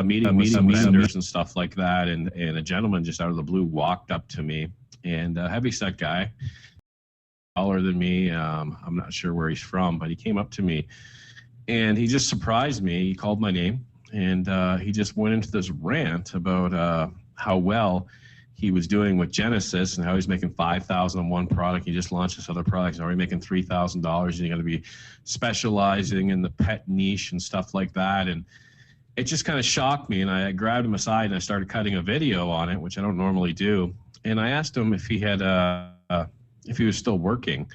meeting with some vendors and stuff like that, and a gentleman just out of the blue walked up to me, and a heavyset guy, taller than me. I'm not sure where he's from, but he came up to me, and he just surprised me. He called my name, and he just went into this rant about how well he was doing with Genesis and how he's making $5,000 on one product. He just launched this other product. He's already making $3,000. He's going to be specializing in the pet niche and stuff like that. And it just kind of shocked me. And I grabbed him aside and I started cutting a video on it, which I don't normally do. And I asked him if he had, if he was still working.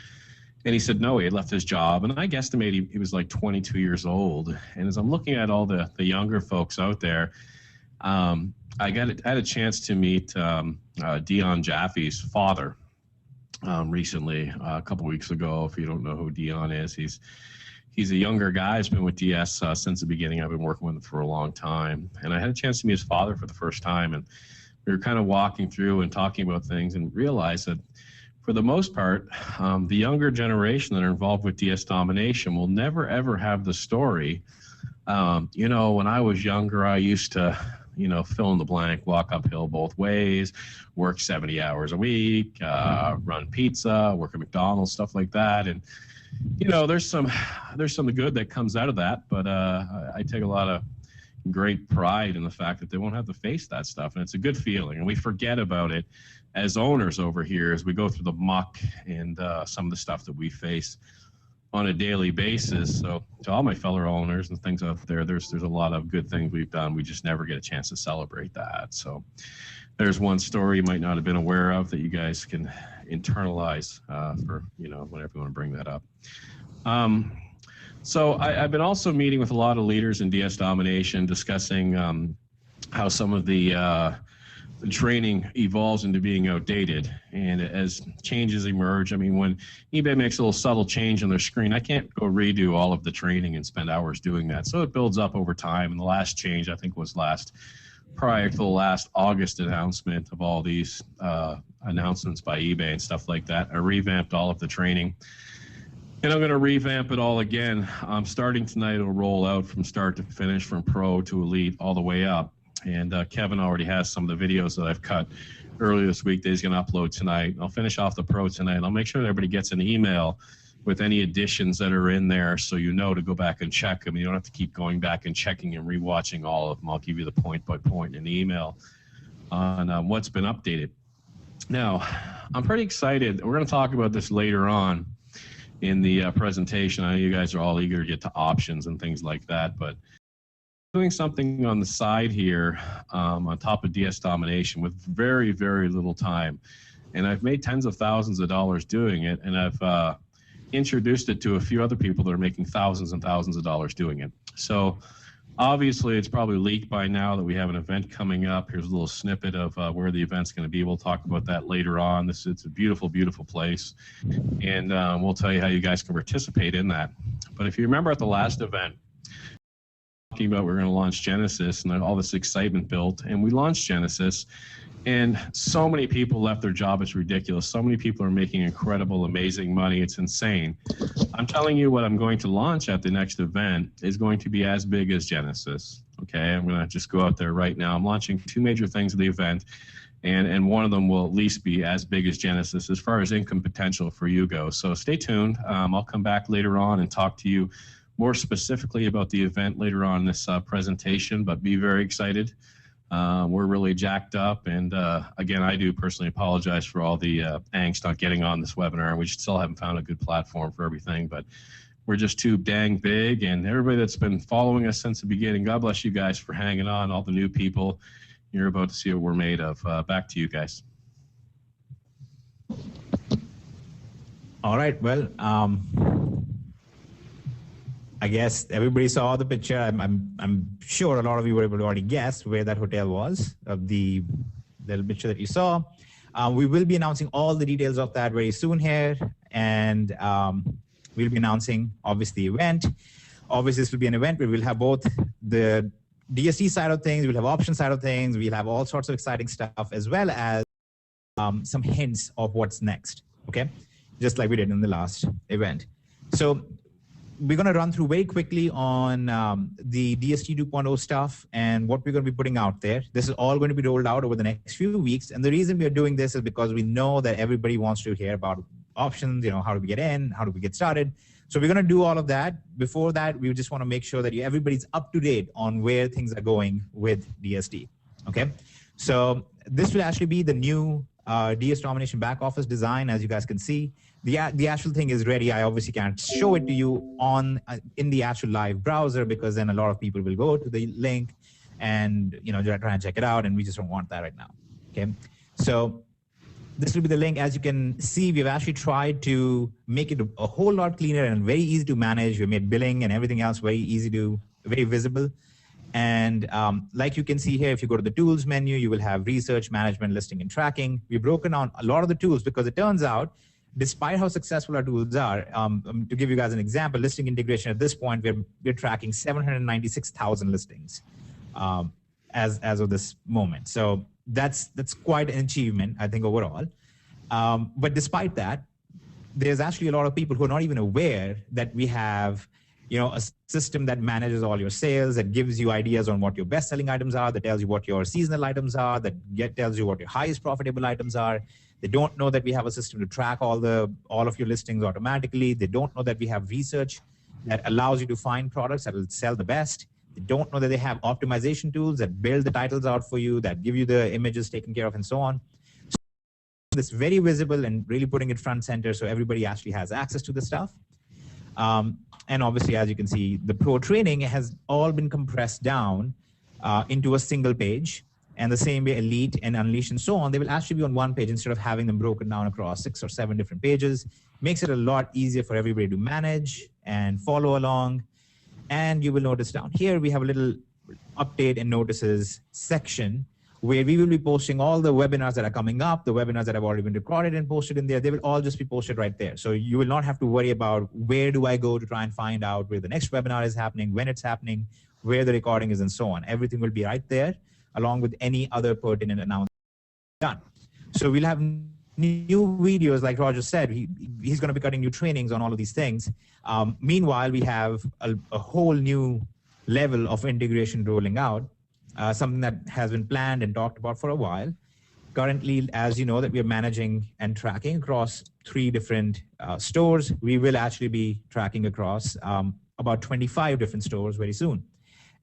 And he said, no, he had left his job. And I guesstimate he was like 22 years old. And as I'm looking at all the younger folks out there, I had a chance to meet Dion Jaffe's father recently, a couple weeks ago. If you don't know who Dion is, he's a younger guy. He's been with DS since the beginning. I've been working with him for a long time. And I had a chance to meet his father for the first time. And we were kind of walking through and talking about things and realized that for the most part, the younger generation that are involved with DS Domination will never, ever have the story. You know, when I was younger, I used to, you know, fill in the blank, walk uphill both ways, work 70 hours a week, run pizza, work at McDonald's, stuff like that. And, you know, there's some good that comes out of that, but I take a lot of great pride in the fact that they won't have to face that stuff. And it's a good feeling. And we forget about it as owners over here as we go through the muck and some of the stuff that we face on a daily basis. So to all my fellow owners and things out there, there's a lot of good things we've done. We just never get a chance to celebrate that. So there's one story you might not have been aware of that you guys can internalize for, you know, whenever you want to bring that up. So I've been also meeting with a lot of leaders in DS Domination, discussing how some of the training evolves into being outdated. And as changes emerge, I mean, when eBay makes a little subtle change on their screen, I can't go redo all of the training and spend hours doing that. So it builds up over time. And the last change, I think, was prior to the last August announcement of all these announcements by eBay and stuff like that. I revamped all of the training. And I'm going to revamp it all again. Starting tonight, it'll roll out from start to finish, from pro to elite, all the way up. And Kevin already has some of the videos that I've cut earlier this week that he's going to upload tonight. I'll finish off the pro tonight. I'll make sure that everybody gets an email with any additions that are in there, so you know to go back and check them. You don't have to keep going back and checking and rewatching all of them. I'll give you the point by point in the email on what's been updated. Now, I'm pretty excited. We're going to talk about this later on in the presentation. I know you guys are all eager to get to options and things like that, but doing something on the side here on top of DS Domination with very, very little time. And I've made tens of thousands of dollars doing it, and I've introduced it to a few other people that are making thousands and thousands of dollars doing it. So obviously it's probably leaked by now that we have an event coming up. Here's a little snippet of where the event's going to be. We'll talk about that later on. It's a beautiful, beautiful place, and we'll tell you how you guys can participate in that. But if you remember at the last event, talking about we're going to launch Genesis and all this excitement built, and we launched Genesis, and so many people left their job. It's ridiculous. So many people are making incredible, amazing money. It's insane. I'm telling you, what I'm going to launch at the next event is going to be as big as Genesis. Okay, I'm going to just go out there right now. I'm launching two major things at the event, and one of them will at least be as big as Genesis as far as income potential for you goes. So stay tuned. I'll come back later on and talk to you more specifically about the event later on in this presentation, but be very excited. We're really jacked up, and again, I do personally apologize for all the angst not getting on this webinar. We still haven't found a good platform for everything, but we're just too dang big, and everybody that's been following us since the beginning, God bless you guys for hanging on, all the new people. You're about to see what we're made of. Back to you guys. All right, well, I guess everybody saw the picture. I'm sure a lot of you were able to already guess where that hotel was, of the little picture that you saw. We will be announcing all the details of that very soon here, and we'll be announcing, obviously, the event. Obviously, this will be an event where we'll have both the DSD side of things, we'll have option side of things, we'll have all sorts of exciting stuff, as well as some hints of what's next, okay? Just like we did in the last event. So we're going to run through very quickly on the DST 2.0 stuff and what we're going to be putting out there. This is all going to be rolled out over the next few weeks. And the reason we are doing this is because we know that everybody wants to hear about options, how do we get in, how do we get started. So we're going to do all of that. Before that, we just want to make sure that everybody's up to date on where things are going with DST. Okay, so this will actually be the new DS Domination back office design, as you guys can see. The actual thing is ready. I obviously can't show it to you on in the actual live browser, because then a lot of people will go to the link and try and check it out, and we just don't want that right now. Okay, so this will be the link. As you can see, we've actually tried to make it a whole lot cleaner and very easy to manage. We made billing and everything else very visible. And like you can see here, if you go to the tools menu, you will have research, management, listing, and tracking. We've broken down a lot of the tools because it turns out, despite how successful our tools are, to give you guys an example, listing integration at this point, we're tracking 796,000 listings as of this moment. So that's quite an achievement, I think, overall. But despite that, there's actually a lot of people who are not even aware that we have a system that manages all your sales, that gives you ideas on what your best-selling items are, that tells you what your seasonal items are, that tells you what your highest profitable items are. They don't know that we have a system to track all of your listings automatically. They don't know that we have research that allows you to find products that will sell the best. They don't know that they have optimization tools that build the titles out for you, that give you the images taken care of, and so on. So it's very visible and really putting it front center so everybody actually has access to the stuff. And obviously, as you can see, the pro training has all been compressed down into a single page. And the same way Elite and Unleash and so on, they will actually be on one page instead of having them broken down across 6 or 7 different pages. Makes it a lot easier for everybody to manage and follow along. And you will notice down here, we have a little update and notices section where we will be posting all the webinars that are coming up, the webinars that have already been recorded and posted in there. They will all just be posted right there. So you will not have to worry about where do I go to try and find out where the next webinar is happening, when it's happening, where the recording is, and so on. Everything will be right there, along with any other pertinent announcement done. So we'll have new videos, like Roger said. He's going to be cutting new trainings on all of these things. Meanwhile, we have a whole new level of integration rolling out. Something that has been planned and talked about for a while. Currently, as you know, that we are managing and tracking across 3 different stores. We will actually be tracking across about 25 different stores very soon.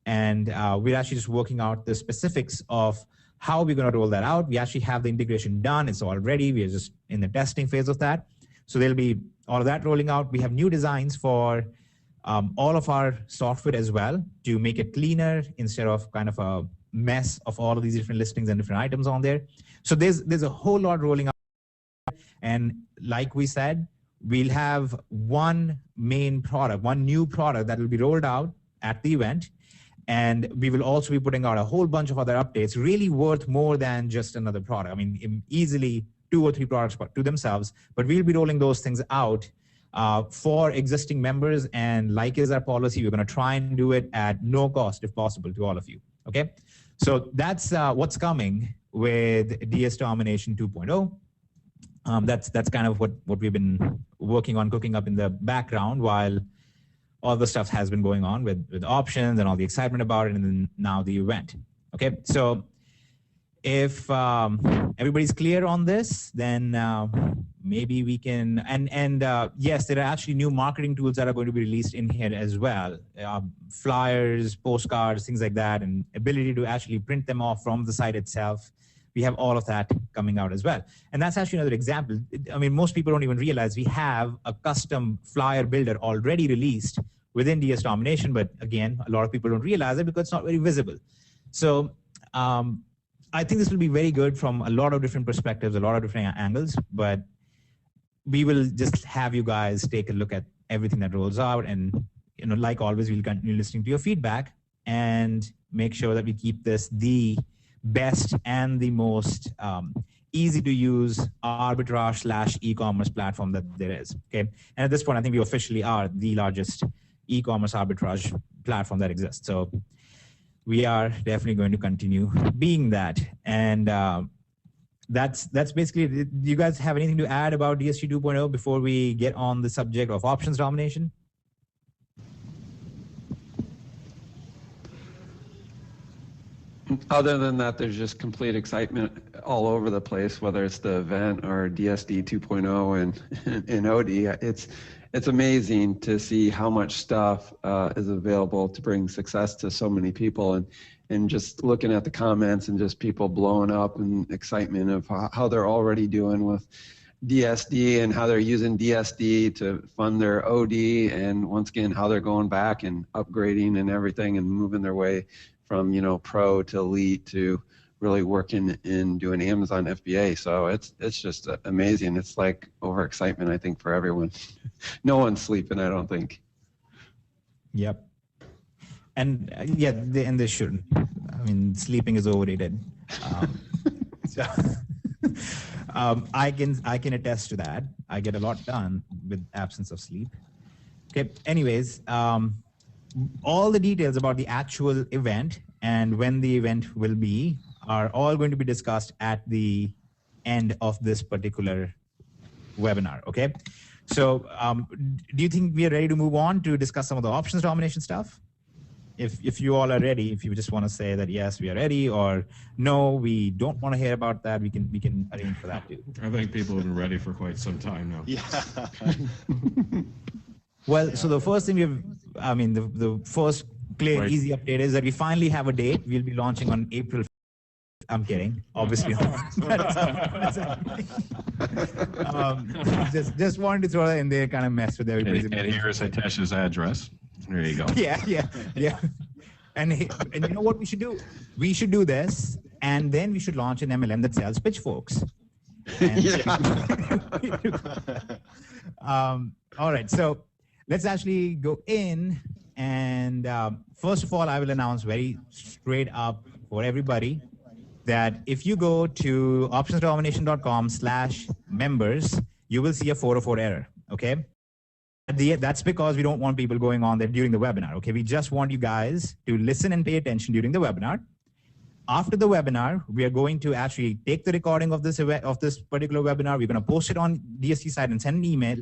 And we're actually just working out the specifics of how we're going to roll that out. We actually have the integration done. It's all ready. We are just in the testing phase of that. So there'll be all of that rolling out. We have new designs for all of our software as well to make it cleaner instead of kind of a mess of all of these different listings and different items on there. So there's a whole lot rolling out. And like we said, we'll have one main product, one new product that will be rolled out at the event. And we will also be putting out a whole bunch of other updates, really worth more than just another product. I mean, easily 2 or 3 products to themselves, but we'll be rolling those things out for existing members, and like is our policy, we're going to try and do it at no cost if possible to all of you. Okay, so that's what's coming with DS Domination 2.0. That's kind of what we've been working on, cooking up in the background while all the stuff has been going on with options and all the excitement about it, and then now the event. Okay, so if everybody's clear on this, then maybe we can, and yes, there are actually new marketing tools that are going to be released in here as well. Flyers, postcards, things like that, and ability to actually print them off from the site itself. We have all of that coming out as well. And that's actually another example. I mean, most people don't even realize we have a custom flyer builder already released within DS Domination, but again, a lot of people don't realize it because it's not very visible. So I think this will be very good from a lot of different perspectives, a lot of different angles, but we will just have you guys take a look at everything that rolls out. And, like always, we'll continue listening to your feedback and make sure that we keep this the best and the most easy to use arbitrage/e-commerce platform that there is. Okay. And at this point, I think we officially are the largest e-commerce arbitrage platform that exists. So we are definitely going to continue being that. And that's basically it. Do you guys have anything to add about DST 2.0 before we get on the subject of options domination? Other than that, there's just complete excitement all over the place, whether it's the event or DSD 2.0 and in OD. It's amazing to see how much stuff is available to bring success to so many people, and just looking at the comments and just people blowing up and excitement of how they're already doing with DSD and how they're using DSD to fund their OD, and once again how they're going back and upgrading and everything and moving their way from pro to elite to really working in doing Amazon FBA. So it's just amazing. It's like overexcitement, I think, for everyone. No one's sleeping, I don't think. Yep. And and they shouldn't. I mean, sleeping is overrated. So I can attest to that. I get a lot done with absence of sleep. Okay. Anyways, all the details about the actual event and when the event will be are all going to be discussed at the end of this particular webinar. Okay. So do you think we are ready to move on to discuss some of the options domination stuff? If you all are ready, if you just want to say that yes, we are ready, or no, we don't want to hear about that, we can arrange for that too. I think people have been ready for quite some time now. Yeah. Well, so the first thing the first clear, easy update is that we finally have a date. We'll be launching on April. I'm kidding, obviously. Just wanted to throw that in there, kind of mess with everybody. And here's Hitesh's address. There you go. Yeah. And you know what we should do? We should do this, and then we should launch an MLM that sells pitchforks. All right, so let's actually go in, and first of all, I will announce very straight up for everybody that if you go to optionsdomination.com/members, you will see a 404 error, okay? That's because we don't want people going on there during the webinar, okay? We just want you guys to listen and pay attention during the webinar. After the webinar, we are going to actually take the recording of this event, of this particular webinar. We're going to post it on DST site and send an email.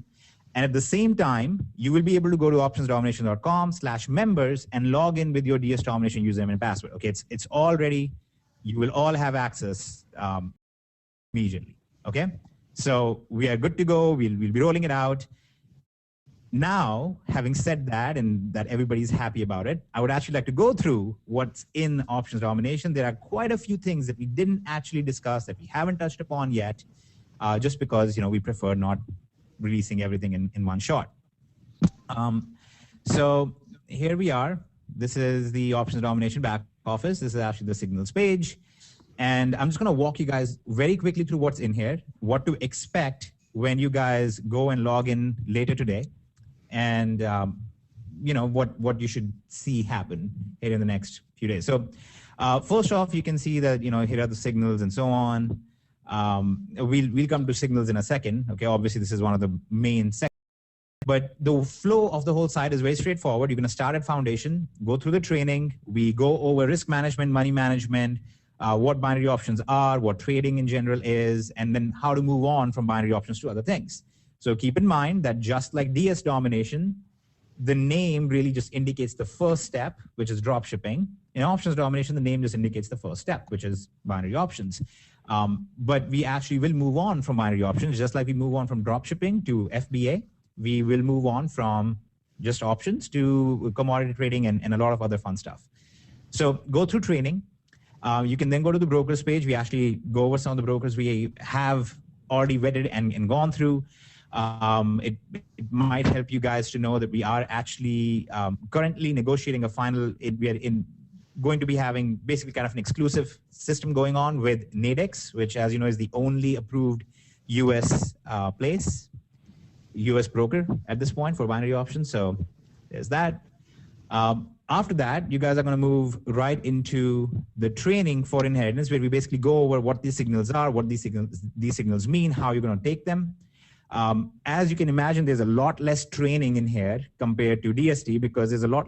And at the same time, you will be able to go to optionsdomination.com/members and log in with your DS Domination username and password. Okay, it's all ready. You will all have access immediately. Okay, so we are good to go. We'll be rolling it out. Now, having said that, and that everybody's happy about it, I would actually like to go through what's in Options Domination. There are quite a few things that we didn't actually discuss, that we haven't touched upon yet, just because we prefer not releasing everything in one shot. So here we are. This is the Options Domination back office. This is actually the signals page. And I'm just going to walk you guys very quickly through what's in here, what to expect when you guys go and log in later today, and what you should see happen here in the next few days. So first off, you can see that here are the signals and so on. We'll come to signals in a second. Okay, obviously this is one of the main sections, but the flow of the whole site is very straightforward. You're going to start at foundation, go through the training. We go over risk management, money management, what binary options are, what trading in general is, and then how to move on from binary options to other things. So keep in mind that just like DS Domination, the name really just indicates the first step, which is drop shipping. In Options Domination, the name just indicates the first step, which is binary options. But we actually will move on from binary options, just like we move on from drop shipping to FBA. We will move on from just options to commodity trading and a lot of other fun stuff. So go through training. You can then go to the brokers page. We actually go over some of the brokers we have already vetted and gone through. It might help you guys to know that we are actually currently negotiating a final. We are going to be having basically kind of an exclusive system going on with Nadex, which, as you know, is the only approved US US broker at this point for binary options. So there's that. After that, you guys are going to move right into the training for inheritance, where we basically go over what these signals are, what these signals mean, how you're going to take them. As you can imagine, there's a lot less training in here compared to DST, because there's a lot,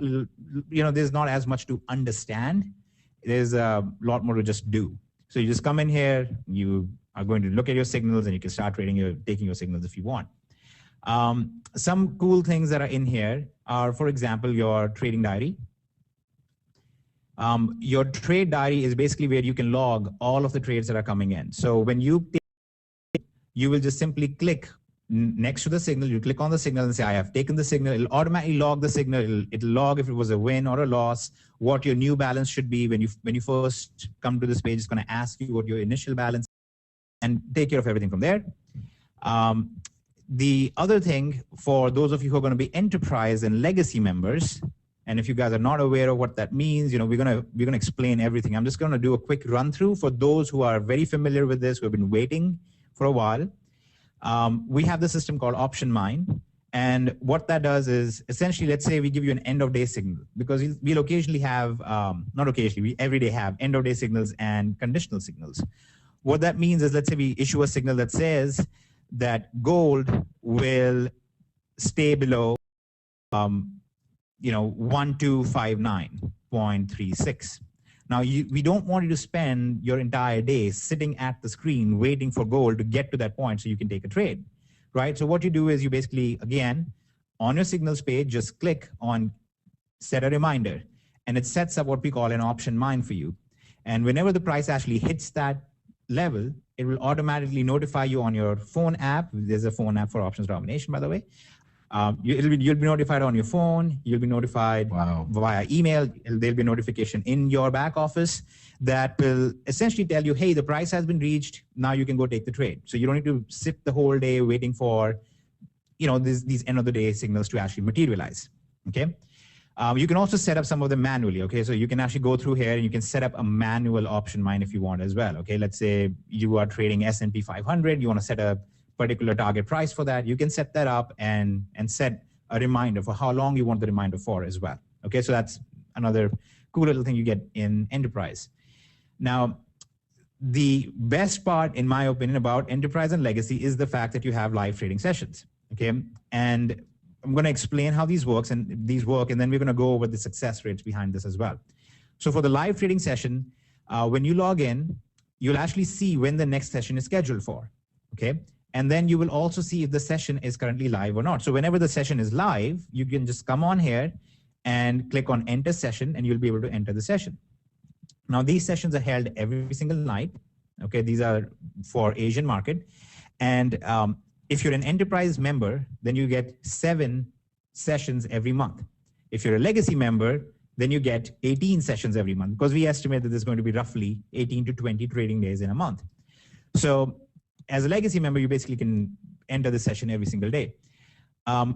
there's not as much to understand. There's a lot more to just do. So you just come in here, you are going to look at your signals, and you can start taking your signals if you want. Some cool things that are in here are, for example, your trading diary. Your trade diary is basically where you can log all of the trades that are coming in. So when you will just simply click next to the signal, you click on the signal and say, I have taken the signal. It'll automatically log the signal. It'll log if it was a win or a loss, what your new balance should be. When you first come to this page, it's going to ask you what your initial balance and take care of everything from there. The other thing for those of you who are going to be enterprise and legacy members, and if you guys are not aware of what that means, we're gonna explain everything. I'm just going to do a quick run through for those who are very familiar with this, who have been waiting for a while. We have the system called Option Mine. And what that does is essentially, let's say we give you an end of day signal, because we'll occasionally have, not occasionally, we every day have end of day signals and conditional signals. What that means is, let's say we issue a signal that says that gold will stay below 1259.36. Now, we don't want you to spend your entire day sitting at the screen waiting for gold to get to that point so you can take a trade, right? So what you do is you basically, again, on your signals page, just click on set a reminder, and it sets up what we call an option mine for you. And whenever the price actually hits that level, it will automatically notify you on your phone app. There's a phone app for options domination, by the way. You'll be notified on your phone. You'll be notified via email. There'll be a notification in your back office that will essentially tell you, hey, the price has been reached. Now you can go take the trade. So you don't need to sit the whole day waiting for, these end of the day signals to actually materialize. Okay. You can also set up some of them manually. Okay. So you can actually go through here and you can set up a manual option mine if you want as well. Okay. Let's say you are trading S&P 500. You want to set a particular target price for that. You can set that up and set a reminder for how long you want the reminder for as well. Okay. So that's another cool little thing you get in enterprise. Now, the best part, in my opinion, about enterprise and legacy is the fact that you have live trading sessions. Okay. And I'm going to explain how these work, and then we're going to go over the success rates behind this as well. So for the live trading session, when you log in, you'll actually see when the next session is scheduled for. Okay. And then you will also see if the session is currently live or not. So whenever the session is live, you can just come on here and click on enter session, and you'll be able to enter the session. Now, these sessions are held every single night. Okay. These are for Asian market. And if you're an enterprise member, then you get 7 sessions every month. If you're a legacy member, then you get 18 sessions every month, because we estimate that there's going to be roughly 18 to 20 trading days in a month. So as a legacy member, you basically can enter the session every single day.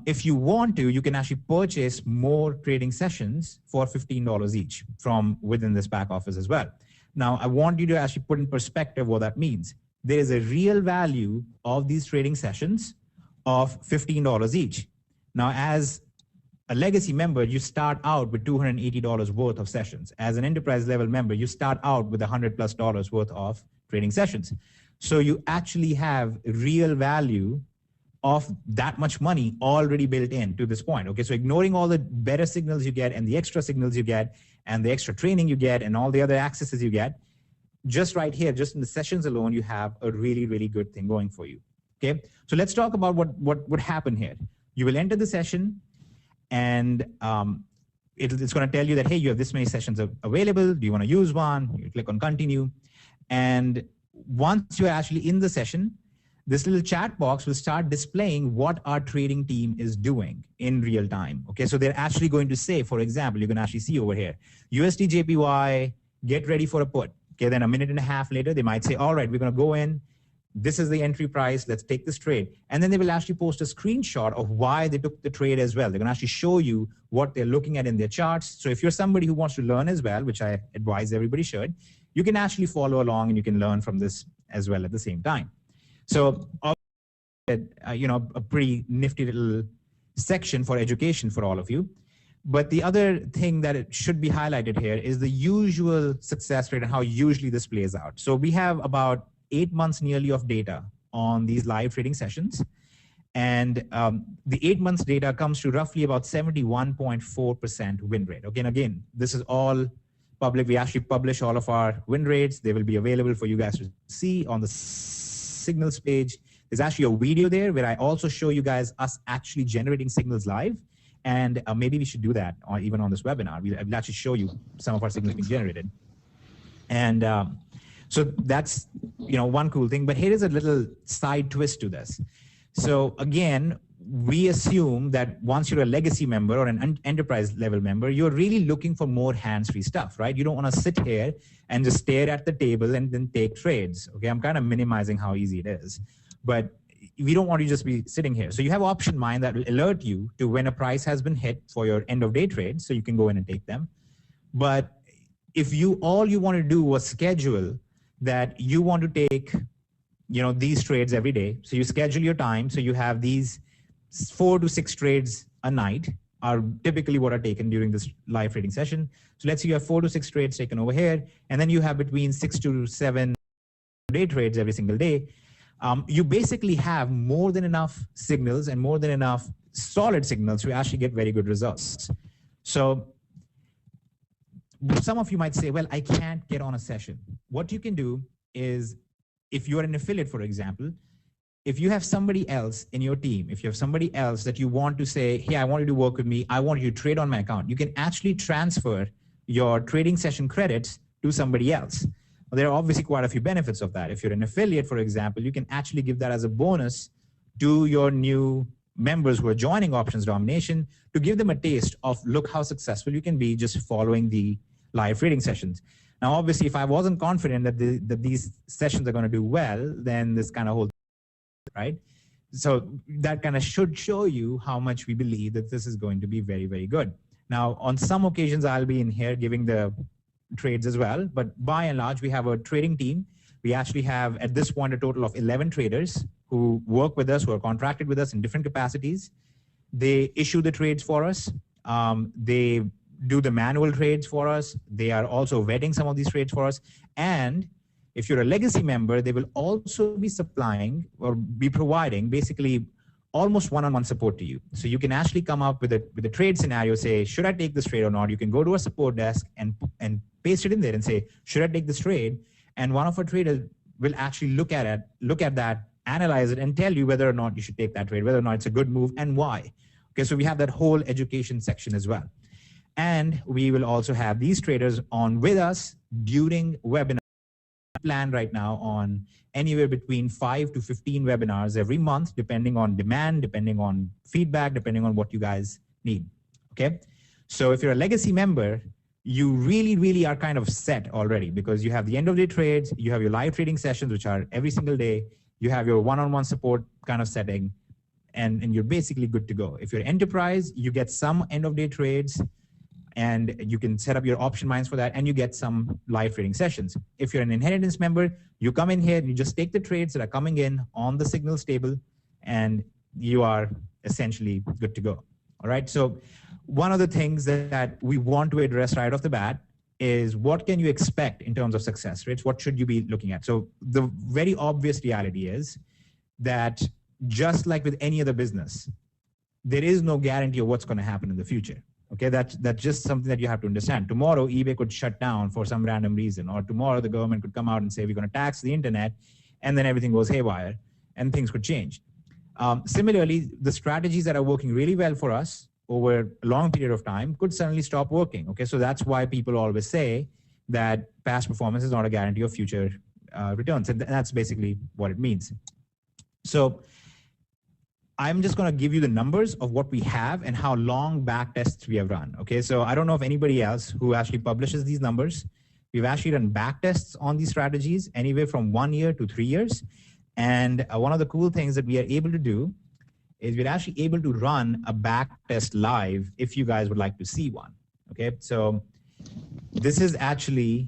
If you want to, you can actually purchase more trading sessions for $15 each from within this back office as well. Now, I want you to actually put in perspective what that means. There is a real value of these trading sessions of $15 each. Now, as a legacy member, you start out with $280 worth of sessions. As an enterprise level member, you start out with $100+ worth of trading sessions. So you actually have real value of that much money already built in to this point. Okay, so ignoring all the better signals you get and the extra signals you get and the extra training you get and all the other accesses you get, just right here, just in the sessions alone, you have a really, really good thing going for you. Okay, so let's talk about what would happen here. You will enter the session, and it's going to tell you that, hey, you have this many sessions available. Do you want to use one? You click on continue. And once you're actually in the session, this little chat box will start displaying what our trading team is doing in real time. Okay, so they're actually going to say, for example, you can actually see over here, USD JPY, get ready for a put. Okay, then a minute and a half later, they might say, all right, we're going to go in. This is the entry price. Let's take this trade. And then they will actually post a screenshot of why they took the trade as well. They're going to actually show you what they're looking at in their charts. So if you're somebody who wants to learn as well, which I advise everybody should, you can actually follow along and you can learn from this as well at the same time. So, a pretty nifty little section for education for all of you. But the other thing that it should be highlighted here is the usual success rate and how usually this plays out. So we have about 8 months nearly of data on these live trading sessions. And the 8 months data comes to roughly about 71.4% win rate. Okay, and again, this is all public. We actually publish all of our win rates. They will be available for you guys to see on the signals page. There's actually a video there where I also show you guys us actually generating signals live. And maybe we should do that even on this webinar. We'll actually show you some of our signals being generated. And so that's, one cool thing. But here is a little side twist to this. So again, we assume that once you're a legacy member or an enterprise level member, you're really looking for more hands-free stuff, right? You don't want to sit here and just stare at the table and then take trades. Okay, I'm kind of minimizing how easy it is, but we don't want you to just be sitting here. So you have option mine that will alert you to when a price has been hit for your end of day trades, so you can go in and take them. But if all you want to do was schedule that you want to take, these trades every day. So you schedule your time. So you have these 4 to 6 trades a night are typically what are taken during this live trading session. So let's say you have 4 to 6 trades taken over here, and then you have between 6 to 7 day trades every single day. You basically have more than enough signals and more than enough solid signals to actually get very good results. So some of you might say, well, I can't get on a session. What you can do is, if you're an affiliate, for example, if you have somebody else in your team, if you have somebody else that you want to say, hey, I want you to work with me, I want you to trade on my account, you can actually transfer your trading session credits to somebody else. Well, there are obviously quite a few benefits of that. If you're an affiliate, for example, you can actually give that as a bonus to your new members who are joining Options Domination, to give them a taste of, look how successful you can be just following the live trading sessions. Now, obviously, if I wasn't confident that these sessions are going to do well, then this kind of whole, right? So that kind of should show you how much we believe that this is going to be very, very good. Now, on some occasions, I'll be in here giving the trades as well, but by and large, we have a trading team. We actually have, at this point, a total of 11 traders who work with us, who are contracted with us in different capacities. They issue the trades for us. They do the manual trades for us. They are also vetting some of these trades for us. And if you're a legacy member, they will also be supplying or be providing basically almost one-on-one support to you. So you can actually come up with a trade scenario, say, should I take this trade or not? You can go to a support desk and paste it in there and say, should I take this trade? And one of our traders will actually look at that, analyze it, and tell you whether or not you should take that trade, whether or not it's a good move and why. Okay, so we have that whole education section as well. And we will also have these traders on with us during webinars. Plan right now on anywhere between 5 to 15 webinars every month, depending on demand, depending on feedback, depending on what you guys need. Okay, so if you're a legacy member, you really are kind of set already, because you have the end of day trades, you have your live trading sessions, which are every single day, you have your one-on-one support kind of setting, and you're basically good to go. If you're enterprise, you get some end of day trades, and you can set up your option mines for that, and you get some live trading sessions. If you're an inheritance member, you come in here and you just take the trades that are coming in on the signals table, and you are essentially good to go. All right, so one of the things that we want to address right off the bat is, what can you expect in terms of success rates? What should you be looking at? So the very obvious reality is that, just like with any other business, there is no guarantee of what's going to happen in the future. Okay, that's just something that you have to understand. Tomorrow, eBay could shut down for some random reason, or tomorrow the government could come out and say, we're going to tax the internet, and then everything goes haywire, and things could change. Similarly, the strategies that are working really well for us over a long period of time could suddenly stop working. Okay, so that's why people always say that past performance is not a guarantee of future returns, and that's basically what it means. So I'm just going to give you the numbers of what we have and how long back tests we have run. Okay, so I don't know of anybody else who actually publishes these numbers. We've actually done back tests on these strategies anywhere from 1 year to 3 years. And one of the cool things that we are able to do is we're actually able to run a back test live if you guys would like to see one. Okay, so this is actually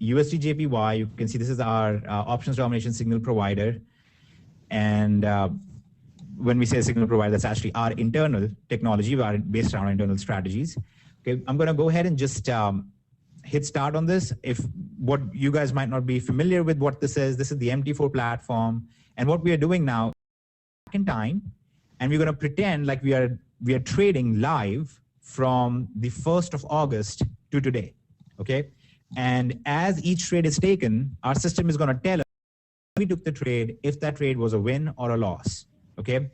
USD JPY. You can see this is our options domination signal provider. And when we say signal provider, that's actually our internal technology based on our internal strategies. Okay, I'm going to go ahead and just hit start on this. If what you guys might not be familiar with what this is the MT4 platform. And what we are doing now back in time, and we're going to pretend like we are trading live from the 1st of August to today. Okay, and as each trade is taken, our system is going to tell us we took the trade, if that trade was a win or a loss. Okay,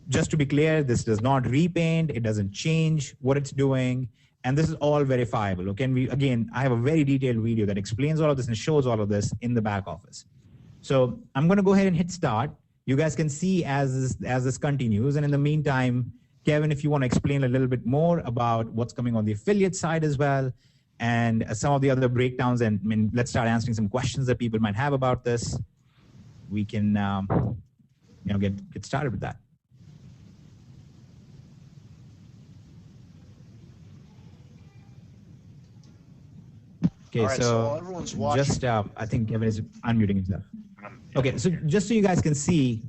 just to be clear, this does not repaint, it doesn't change what it's doing, and this is all verifiable. Okay, and again, I have a very detailed video that explains all of this and shows all of this in the back office. So I'm going to go ahead and hit start. You guys can see as this continues, and in the meantime, Kevin, if you want to explain a little bit more about what's coming on the affiliate side as well, and some of the other breakdowns, and I mean, let's start answering some questions that people might have about this. We can get started with that. Okay, right, so while everyone's watching, just I think Kevin is unmuting himself. Okay, so just so you guys can see,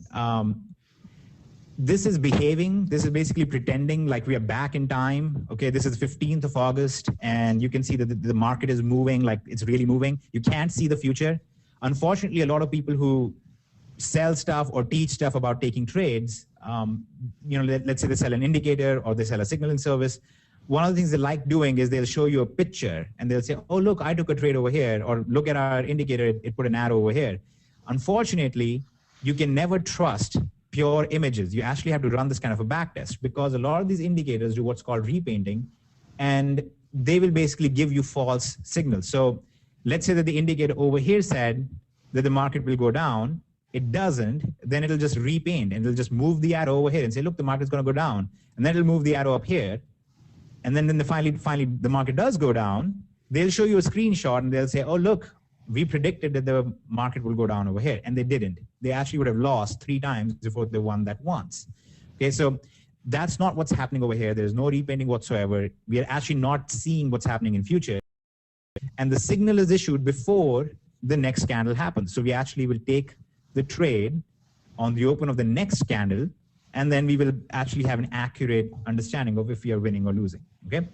this is behaving. This is basically pretending like we are back in time. Okay, this is 15th of August, and you can see that the market is moving, like it's really moving. You can't see the future. Unfortunately, a lot of people who sell stuff or teach stuff about taking trades, let's say they sell an indicator or they sell a signaling service. One of the things they like doing is they'll show you a picture and they'll say, oh, look, I took a trade over here, or look at our indicator, it put an arrow over here. Unfortunately, you can never trust pure images. You actually have to run this kind of a back test, because a lot of these indicators do what's called repainting, and they will basically give you false signals. So let's say that the indicator over here said that the market will go down. It doesn't, then it'll just repaint and it'll just move the arrow over here and say, look, the market's going to go down. And then it'll move the arrow up here. And then finally the market does go down. They'll show you a screenshot and they'll say, oh, look, we predicted that the market will go down over here. And they didn't. They actually would have lost 3 times before they won that once. Okay, so that's not what's happening over here. There's no repainting whatsoever. We are actually not seeing what's happening in future. And the signal is issued before the next candle happens. So we actually will take the trade on the open of the next candle, and then we will actually have an accurate understanding of if we are winning or losing. Okay,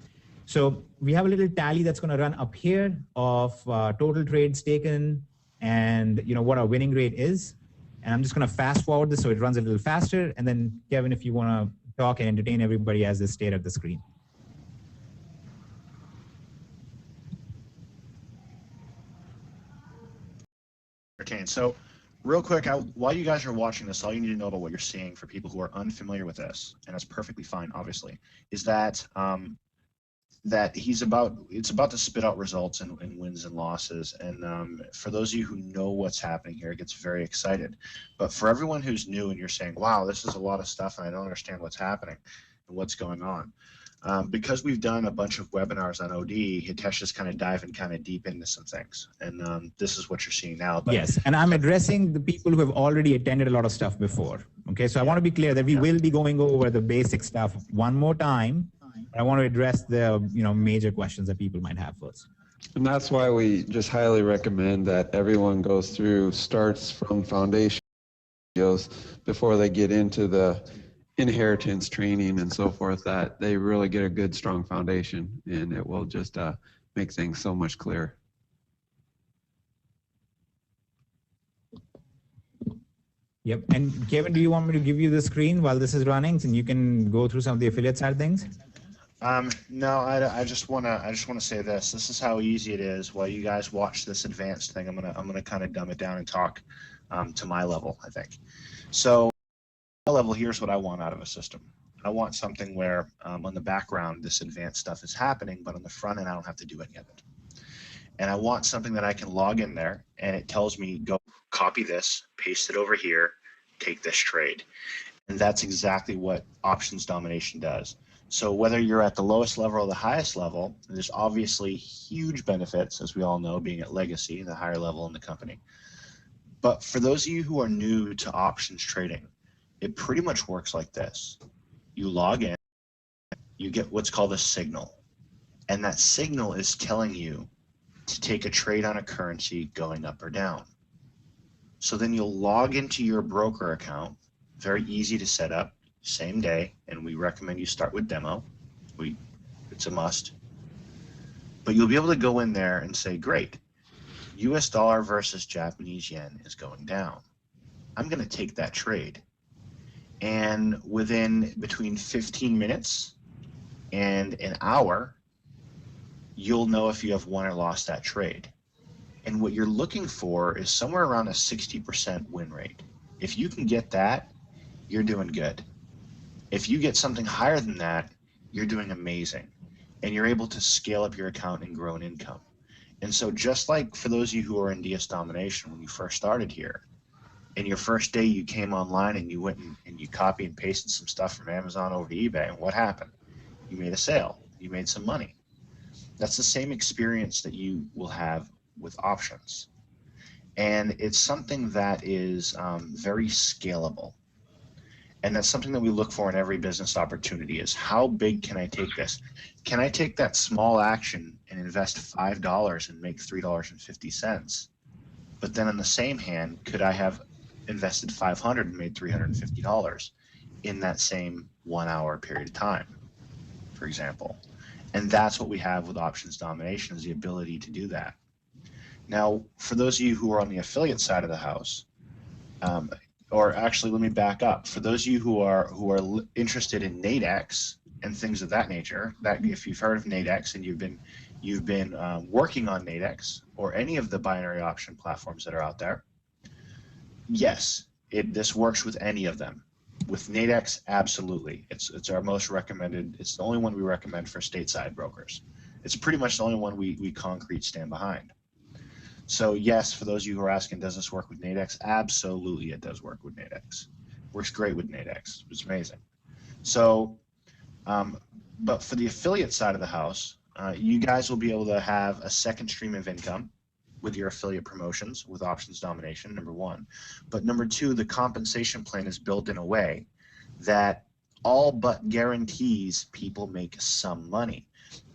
so we have a little tally that's going to run up here of total trades taken and what our winning rate is. And I'm just going to fast forward this so it runs a little faster. And then Kevin, if you want to talk and entertain everybody as they stare at the screen. So real quick, while you guys are watching this, all you need to know about what you're seeing for people who are unfamiliar with this, and it's perfectly fine, obviously, is that that it's about to spit out results and wins and losses. And for those of you who know what's happening here, it gets very excited. But for everyone who's new and you're saying, wow, this is a lot of stuff and I don't understand what's happening and what's going on. Because we've done a bunch of webinars on OD, Hitesh is kind of diving kind of deep into some things. And this is what you're seeing now. But yes, and I'm addressing the people who have already attended a lot of stuff before. Okay, so I want to be clear that we will be going over the basic stuff one more time. I want to address the major questions that people might have first. And that's why we just highly recommend that everyone starts from foundation videos before they get into the inheritance training and so forth, that they really get a good strong foundation, and it will just make things so much clearer. Yep. And Kevin, do you want me to give you the screen while this is running, and you can go through some of the affiliate side things? No, I just wanna say this. This is how easy it is. While you guys watch this advanced thing, I'm gonna kind of dumb it down and talk to my level, I think. So my level, here's what I want out of a system. I want something where on the background this advanced stuff is happening, but on the front end I don't have to do any of it. And I want something that I can log in there and it tells me, go copy this, paste it over here, take this trade. And that's exactly what options domination does. So whether you're at the lowest level or the highest level, there's obviously huge benefits, as we all know, being at legacy, the higher level in the company. But for those of you who are new to options trading, it pretty much works like this. You log in, you get what's called a signal. And that signal is telling you to take a trade on a currency going up or down. So then you'll log into your broker account, very easy to set up, same day, and we recommend you start with demo. It's a must. But you'll be able to go in there and say, great, US dollar versus Japanese yen is going down. I'm going to take that trade. And within between 15 minutes and an hour, you'll know if you have won or lost that trade. And what you're looking for is somewhere around a 60% win rate. If you can get that, you're doing good. If you get something higher than that, you're doing amazing, and you're able to scale up your account and grow an income. And so just like for those of you who are in DS Domination, when you first started here, in your first day you came online and you went and you copy and pasted some stuff from Amazon over to eBay, and what happened? You made a sale. You made some money. That's the same experience that you will have with options. And it's something that is very scalable. And that's something that we look for in every business opportunity is how big can I take this? Can I take that small action and invest $5 and make $3.50? But then on the same hand, could I have invested $500 and made $350 in that same 1 hour period of time, for example? And that's what we have with Options Domination, is the ability to do that. Now, for those of you who are on the affiliate side of the house, or actually, let me back up. For those of you who are interested in Nadex and things of that nature, that if you've heard of Nadex and you've been working on Nadex or any of the binary option platforms that are out there, yes, this works with any of them. With Nadex, absolutely. It's our most recommended. It's the only one we recommend for stateside brokers. It's pretty much the only one we concrete stand behind. So yes, for those of you who are asking, does this work with Nadex? Absolutely, it does work with Nadex. Works great with Nadex. It's amazing. So, but for the affiliate side of the house, you guys will be able to have a second stream of income with your affiliate promotions with Options Domination, number one. But number two, the compensation plan is built in a way that all but guarantees people make some money.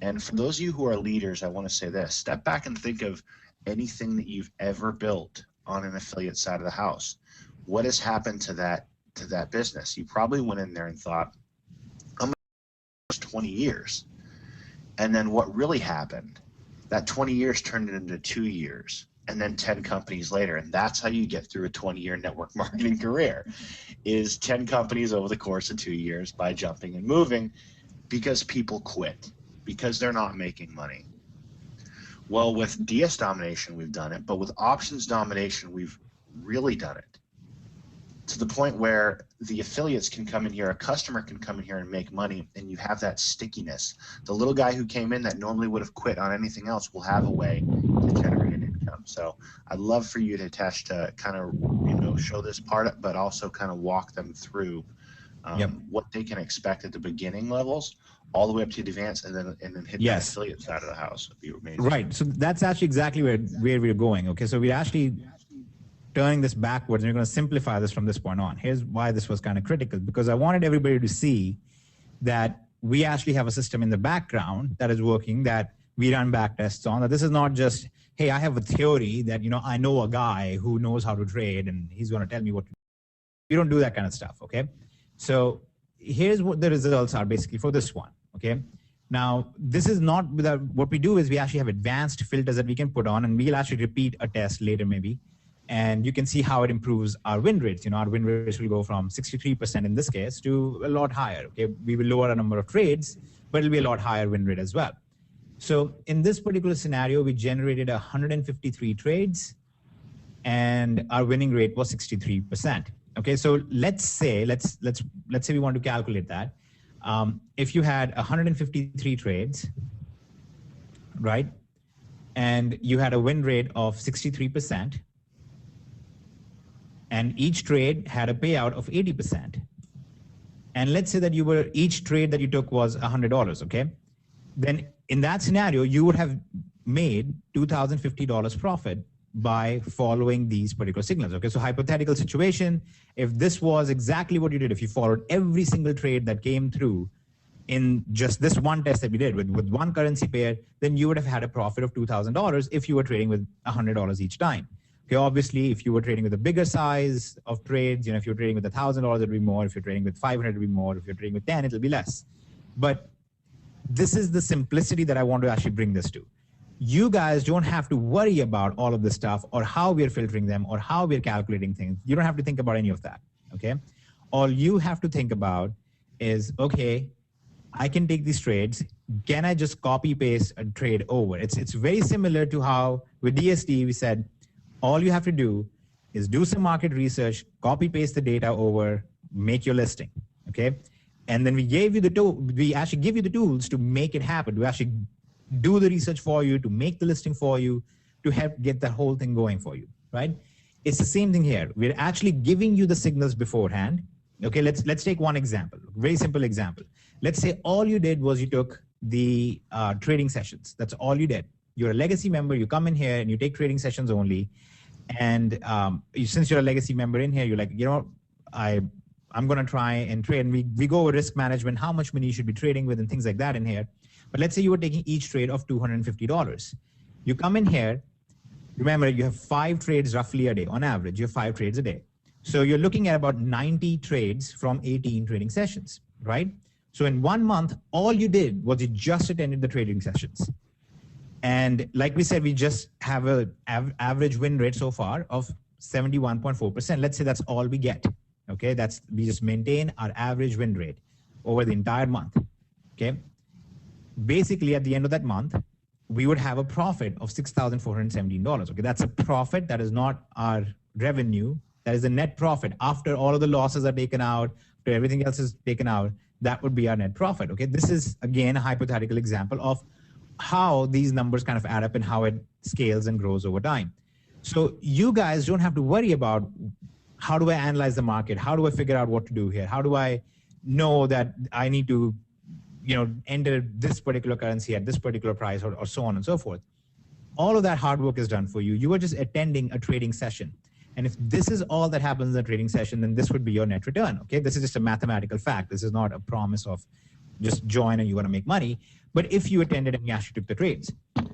And for those of you who are leaders, I want to say this: step back and think of anything that you've ever built on an affiliate side of the house. What has happened to that business? You probably went in there and thought, I'm going to 20 years. And then what really happened? That 20 years turned into 2 years, and then 10 companies later. And that's how you get through a 20-year network marketing career, is 10 companies over the course of 2 years by jumping and moving, because people quit, because they're not making money. Well, with DS Domination, we've done it, but with Options Domination, we've really done it to the point where the affiliates can come in here, a customer can come in here and make money, and you have that stickiness. The little guy who came in that normally would have quit on anything else will have a way to generate an income. So I'd love for you to attach to kind of, show this part, but also kind of walk them through what they can expect at the beginning levels, all the way up to the advanced, and then hit the affiliate side of the house. Would be amazing. Right. So that's actually exactly where we're going. Okay. So we're actually turning this backwards, and we're going to simplify this from this point on. Here's why this was kind of critical, because I wanted everybody to see that we actually have a system in the background that is working, that we run back tests on, that this is not just, hey, I have a theory that, I know a guy who knows how to trade and he's going to tell me what to do. We don't do that kind of stuff. Okay. So here's what the results are basically for this one. Okay. Now, this is not without, what we do is we actually have advanced filters that we can put on, and we'll actually repeat a test later maybe. And you can see how it improves our win rates. Our win rates will go from 63% in this case to a lot higher. Okay. We will lower our number of trades, but it'll be a lot higher win rate as well. So in this particular scenario, we generated 153 trades and our winning rate was 63%. Okay. So let's say we want to calculate that. If you had 153 trades, right, and you had a win rate of 63%, and each trade had a payout of 80%, and let's say that each trade that you took was $100, okay, then in that scenario, you would have made $2,050 profit by following these particular signals. Okay, so hypothetical situation, if this was exactly what you did, if you followed every single trade that came through in just this one test that we did with one currency pair, then you would have had a profit of $2,000 if you were trading with $100 each time. Okay, obviously, if you were trading with a bigger size of trades, if you're trading with $1,000, it'd be more. If you're trading with 500, it'll be more. If you're trading with 10, it'll be less. But this is the simplicity that I want to actually bring this to. You guys don't have to worry about all of this stuff, or how we're filtering them, or how we're calculating things. You don't have to think about any of that, okay? All you have to think about is, okay, I can take these trades. Can I just copy paste a trade over? It's very similar to how with DSD we said, all you have to do is do some market research, copy paste the data over, make your listing, okay? And then we gave you the tool. We actually give you the tools to make it happen, to actually do the research for you, to make the listing for you, to help get the whole thing going for you, right? It's the same thing here. We're actually giving you the signals beforehand. Okay, let's take one example, very simple example. Let's say all you did was you took the trading sessions. That's all you did. You're a legacy member. You come in here and you take trading sessions only. And since you're a legacy member in here, you're like, you know, I'm going to try and trade. And we go over risk management, how much money you should be trading with and things like that in here. But let's say you were taking each trade of $250. You come in here, remember you have 5 trades roughly a day. On average, you have 5 trades a day. So you're looking at about 90 trades from 18 trading sessions, right? So in 1 month, all you did was you just attended the trading sessions. And like we said, we just have an average win rate so far of 71.4%. Let's say that's all we get. Okay, we just maintain our average win rate over the entire month. Okay, basically at the end of that month, we would have a profit of $6,417. Okay, that's a profit. That is not our revenue. That is the net profit after all of the losses are taken out, after everything else is taken out. That would be our net profit. Okay, this is again a hypothetical example of how these numbers kind of add up and how it scales and grows over time. So you guys don't have to worry about how do I analyze the market? How do I figure out what to do here? How do I know that I need to, you know, enter this particular currency at this particular price or so on and so forth? All of that hard work is done for you. You are just attending a trading session. And if this is all that happens in a trading session, then this would be your net return. Okay, this is just a mathematical fact. This is not a promise of just join and you want to make money. But if you attended and you actually took the trades.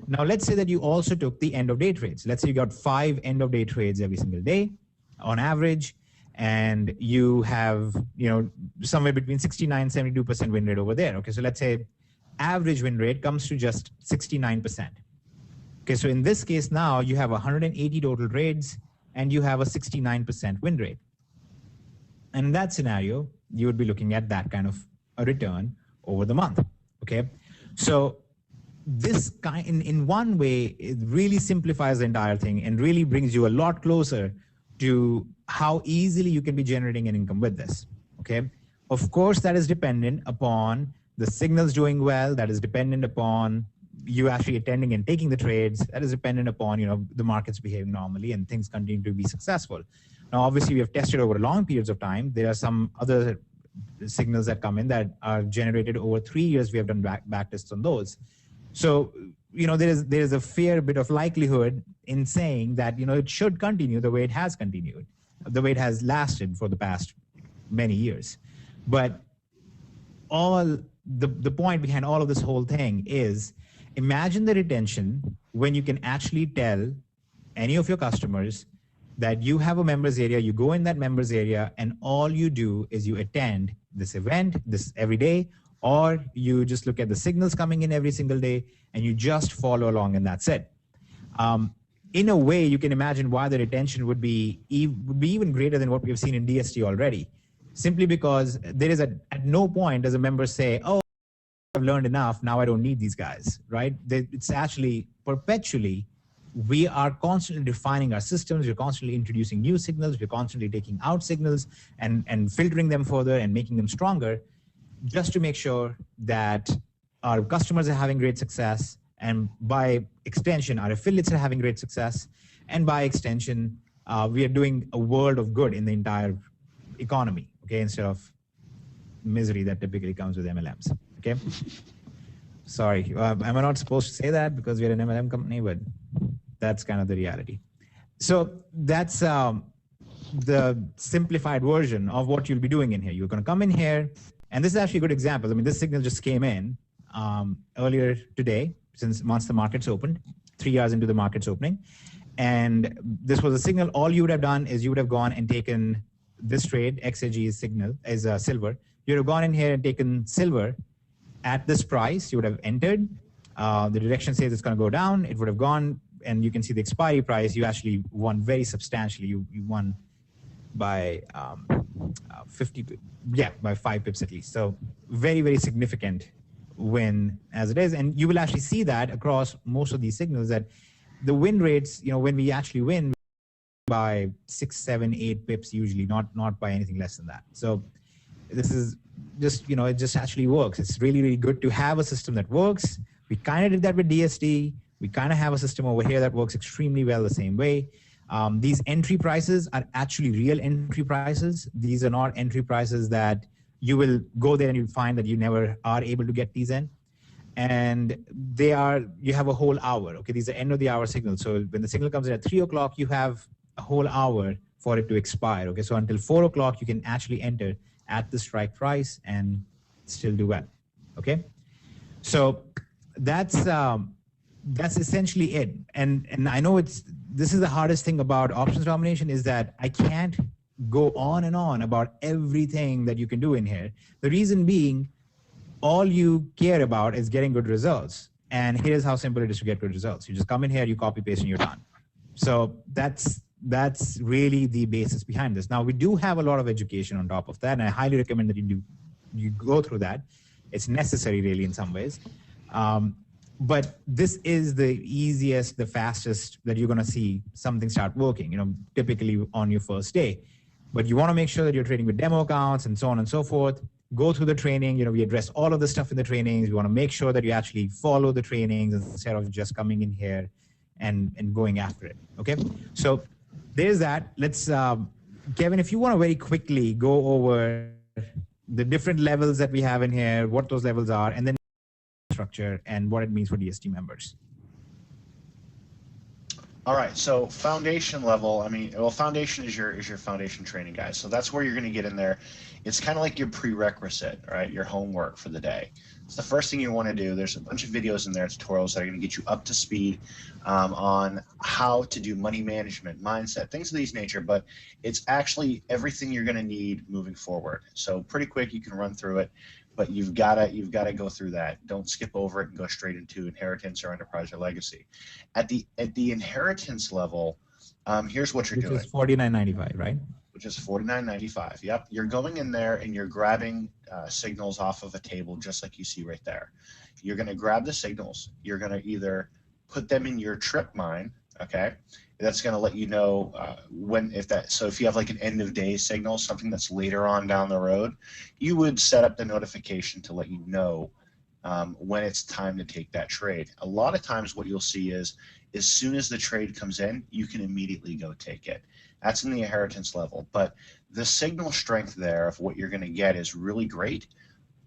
Now, let's say that you also took the end of day trades. Let's say you got 5 end of day trades every single day on average, and you have, you know, somewhere between 69 72% win rate over there. Okay, so let's say average win rate comes to just 69%. Okay, so in this case now you have 180 total trades and you have a 69% win rate. And in that scenario, you would be looking at that kind of a return over the month. Okay, so this kind, in one way, it really simplifies the entire thing and really brings you a lot closer to how easily you can be generating an income with this. Okay, of course, that is dependent upon the signals doing well. That is dependent upon you actually attending and taking the trades. That is dependent upon, you know, the markets behaving normally and things continue to be successful. Now, obviously, we have tested over long periods of time. There are some other signals that come in that are generated over 3 years. We have done back tests on those. So, you know, there is a fair bit of likelihood in saying that, you know, it should continue the way it has continued, the way it has lasted for the past many years. But all the point behind all of this whole thing is, imagine the retention when you can actually tell any of your customers that you have a members area, you go in that members area, and all you do is you attend this event, this every day, or you just look at the signals coming in every single day and you just follow along and that's it. In a way, you can imagine why the retention would be even greater than what we have seen in DST already, simply because there is at no point does a member say, oh, I've learned enough, now I don't need these guys, right? It's actually perpetually, we are constantly defining our systems, we're constantly introducing new signals, we're constantly taking out signals and filtering them further and making them stronger, just to make sure that our customers are having great success, and by extension, our affiliates are having great success, and by extension, we are doing a world of good in the entire economy, okay, instead of misery that typically comes with MLMs, okay? Sorry, am I not supposed to say that because we're an MLM company, but that's kind of the reality. So that's the simplified version of what you'll be doing in here. You're going to come in here, and this is actually a good example. I mean, this signal just came in earlier today, once the market's opened, 3 hours into the market's opening. And this was a signal. All you would have done is you would have gone and taken this trade, XAG signal, is silver. You would have gone in here and taken silver at this price. You would have entered. The direction says it's going to go down. It would have gone, and you can see the expiry price. You actually won very substantially. You won by 5 pips at least. So very, very significant win as it is. And you will actually see that across most of these signals that the win rates, you know, when we actually win by 6, 7, 8 pips usually, not by anything less than that. So this is just, it just actually works. It's really, really good to have a system that works. We kind of did that with DSD. We kind of have a system over here that works extremely well the same way. These entry prices are actually real entry prices. These are not entry prices that you will go there and you'll find that you never are able to get these in. And you have a whole hour. Okay, these are end of the hour signals. So when the signal comes in at 3 o'clock, you have a whole hour for it to expire. Okay, so until 4 o'clock, you can actually enter at the strike price and still do well. Okay, so that's essentially it. And I know this is the hardest thing about options domination, is that I can't go on and on about everything that you can do in here. The reason being, all you care about is getting good results. And here's how simple it is to get good results. You just come in here, you copy paste, and you're done. So that's really the basis behind this. Now, we do have a lot of education on top of that, and I highly recommend that you go through that. It's necessary, really, in some ways. But this is the easiest, the fastest that you're going to see something start working, typically on your first day. But you want to make sure that you're trading with demo accounts and so on and so forth. Go through the training. We address all of the stuff in the trainings. We want to make sure that you actually follow the trainings instead of just coming in here and going after it. Okay, so there's that. Let's, Kevin, if you want to very quickly go over the different levels that we have in here, what those levels are, and then structure and what it means for DST members. All right, so foundation level, foundation is your foundation training, guys. So that's where you're going to get in there. It's kind of like your prerequisite, right? Your homework for the day. It's the first thing you want to do. There's a bunch of videos in there, tutorials that are going to get you up to speed on how to do money management, mindset, things of these nature, but it's actually everything you're going to need moving forward. So pretty quick, you can run through it. But you've got to go through that. Don't skip over it and go straight into inheritance or enterprise or legacy. At the inheritance level, here's what you're doing. Which is $49.95, right? Which is $49.95. Yep. You're going in there and you're grabbing signals off of a table, just like you see right there. You're going to grab the signals. You're going to either put them in your trip mine. Okay. That's going to let you know if you have like an end of day signal, something that's later on down the road, you would set up the notification to let you know when it's time to take that trade. A lot of times what you'll see is as soon as the trade comes in, you can immediately go take it. That's in the inheritance level, but the signal strength there of what you're going to get is really great,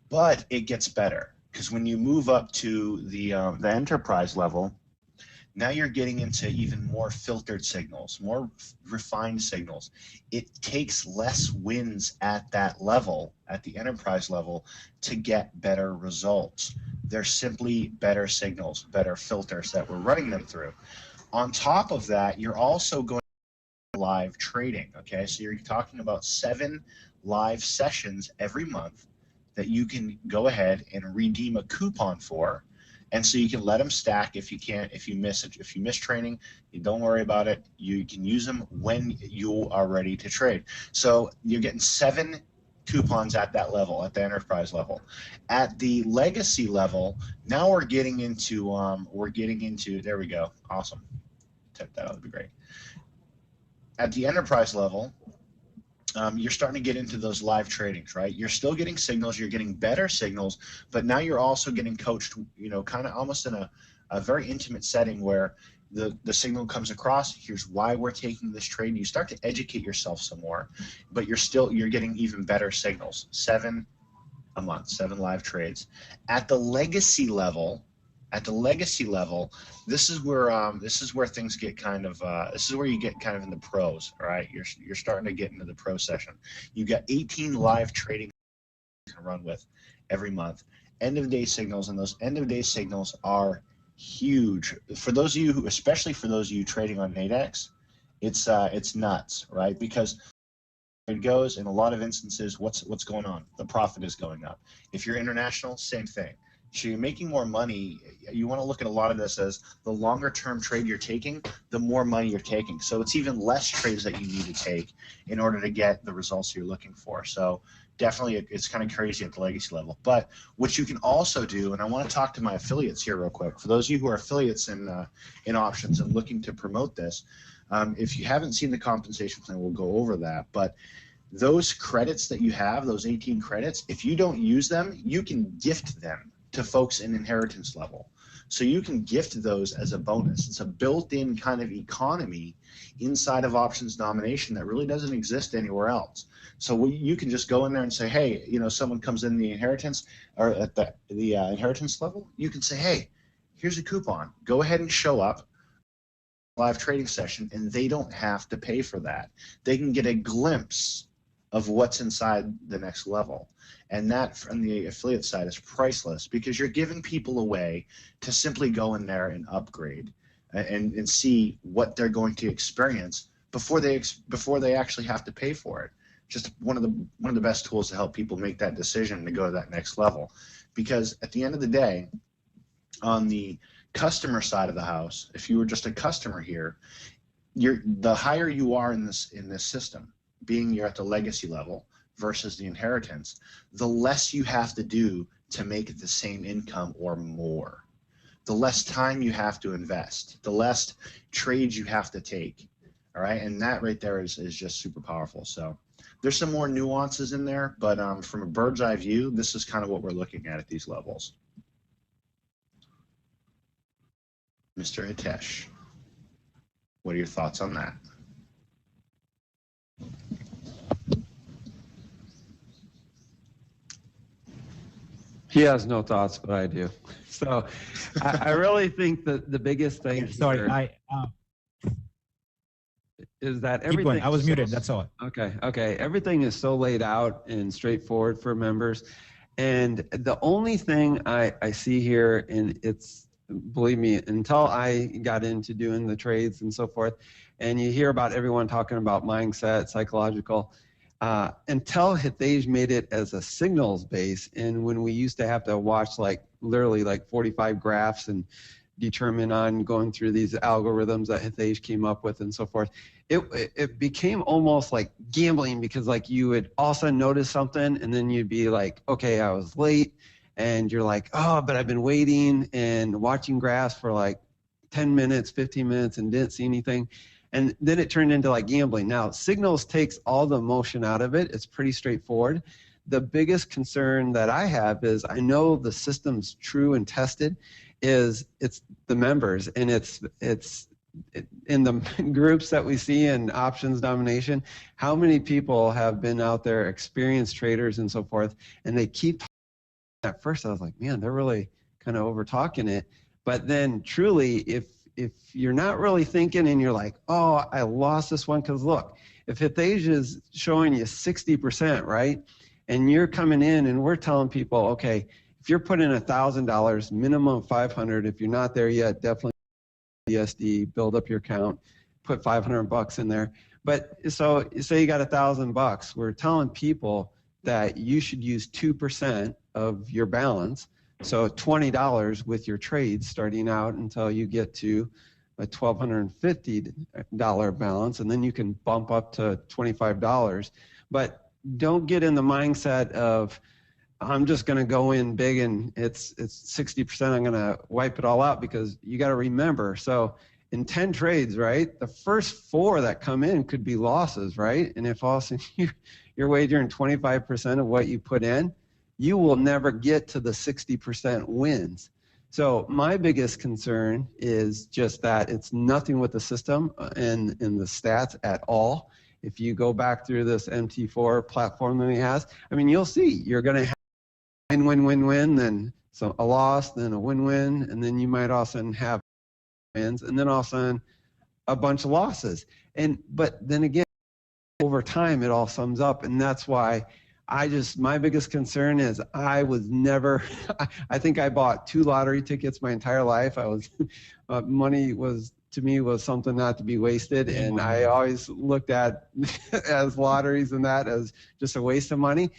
but it gets better because when you move up to the enterprise level, now you're getting into even more filtered signals, more refined signals. It takes less wins at that level, at the enterprise level, to get better results. They're simply better signals, better filters that we're running them through. On top of that, you're also going to live trading, okay? So you're talking about 7 live sessions every month that you can go ahead and redeem a coupon for. And so you can let them stack if you miss training, you don't worry about it. You can use them when you are ready to trade. So you're getting 7 coupons at that level, at the enterprise level. At the legacy level, now we're getting into, there we go. Awesome. Type that out, that'd be great. At the enterprise level, you're starting to get into those live tradings, right? You're still getting signals, you're getting better signals, but now you're also getting coached, kind of almost in a very intimate setting where the signal comes across, here's why we're taking this trade. You start to educate yourself some more, but you're getting even better signals. 7 a month, 7 live trades. At the legacy level, this is where things get kind of this is where you get kind of in the pros. All right, you're starting to get into the pro session. You got 18 live trading you can run with every month. End of day signals, and those end of day signals are huge for those of you especially for those of you trading on Nadex. It's nuts, right? Because it goes in a lot of instances. What's going on? The profit is going up. If you're international, same thing. So you're making more money. You want to look at a lot of this as the longer term trade you're taking, the more money you're taking. So it's even less trades that you need to take in order to get the results you're looking for. So definitely it's kind of crazy at the legacy level. But what you can also do, and I want to talk to my affiliates here real quick. For those of you who are affiliates in options and looking to promote this, if you haven't seen the compensation plan, we'll go over that. But those credits that you have, those 18 credits, if you don't use them, you can gift them to folks in inheritance level. So you can gift those as a bonus. It's a built-in kind of economy inside of options domination that really doesn't exist anywhere else. So you can just go in there and say, hey, you know, someone comes in the inheritance or at the inheritance level, you can say, hey, here's a coupon. Go ahead and show up live trading session, and they don't have to pay for that. They can get a glimpse of what's inside the next level. And that from the affiliate side is priceless, because you're giving people a way to simply go in there and upgrade and see what they're going to experience before they actually have to pay for it. Just one of the best tools to help people make that decision to go to that next level. Because at the end of the day, on the customer side of the house, if you were just a customer here, the higher you are in this system, being you're at the legacy level versus the inheritance, the less you have to do to make the same income or more. The less time you have to invest, the less trades you have to take. All right, and that right there is just super powerful. So there's some more nuances in there, but from a bird's eye view, this is kind of what we're looking at these levels. Mr. Hitesh, what are your thoughts on that? He has no thoughts, but I do. So I really think that the biggest thing is that everything. Keep going. I was muted. That's all. Okay. Everything is so laid out and straightforward for members. And the only thing I see here, and it's, believe me, until I got into doing the trades and so forth, and you hear about everyone talking about mindset, psychological, until Hitesh made it as a signals base, and when we used to have to watch literally 45 graphs and determine on going through these algorithms that Hitesh came up with and so forth, it became almost like gambling, because you would all of a sudden notice something and then you'd be like, okay, I was late, and you're like, oh, but I've been waiting and watching graphs for 10 minutes, 15 minutes and didn't see anything. And then it turned into gambling. Now, signals takes all the emotion out of it. It's pretty straightforward. The biggest concern that I have is, I know the system's true and tested, it's the members, and it's in the groups that we see in options domination, how many people have been out there, experienced traders and so forth, and they keep, at first I was like, man, they're really kind of over talking it. But then truly, if you're not really thinking and you're like, oh, I lost this one, because look, if Hitesh is showing you 60%, right, and you're coming in and we're telling people, okay, if you're putting $1,000, minimum 500, if you're not there yet, definitely DSD, build up your account, put 500 bucks in there. But so say you got $1,000, we're telling people that you should use 2% of your balance. So $20 with your trades starting out until you get to a $1,250 balance, and then you can bump up to $25. But don't get in the mindset of, I'm just going to go in big and it's 60%, I'm going to wipe it all out, because you got to remember, so in 10 trades, right, the first 4 that come in could be losses, right? And if also you're wagering 25% of what you put in, you will never get to the 60% wins. So my biggest concern is just that it's nothing with the system and the stats at all. If you go back through this MT4 platform that he has, I mean, you'll see you're going to have win, then a loss, then a win, and then you might also have wins, and then all of a sudden a bunch of losses. But then again, over time, it all sums up, and that's why my biggest concern is I was never, I think I bought 2 lottery tickets my entire life. Money to me was something not to be wasted. And I always looked at as lotteries and that as just a waste of money.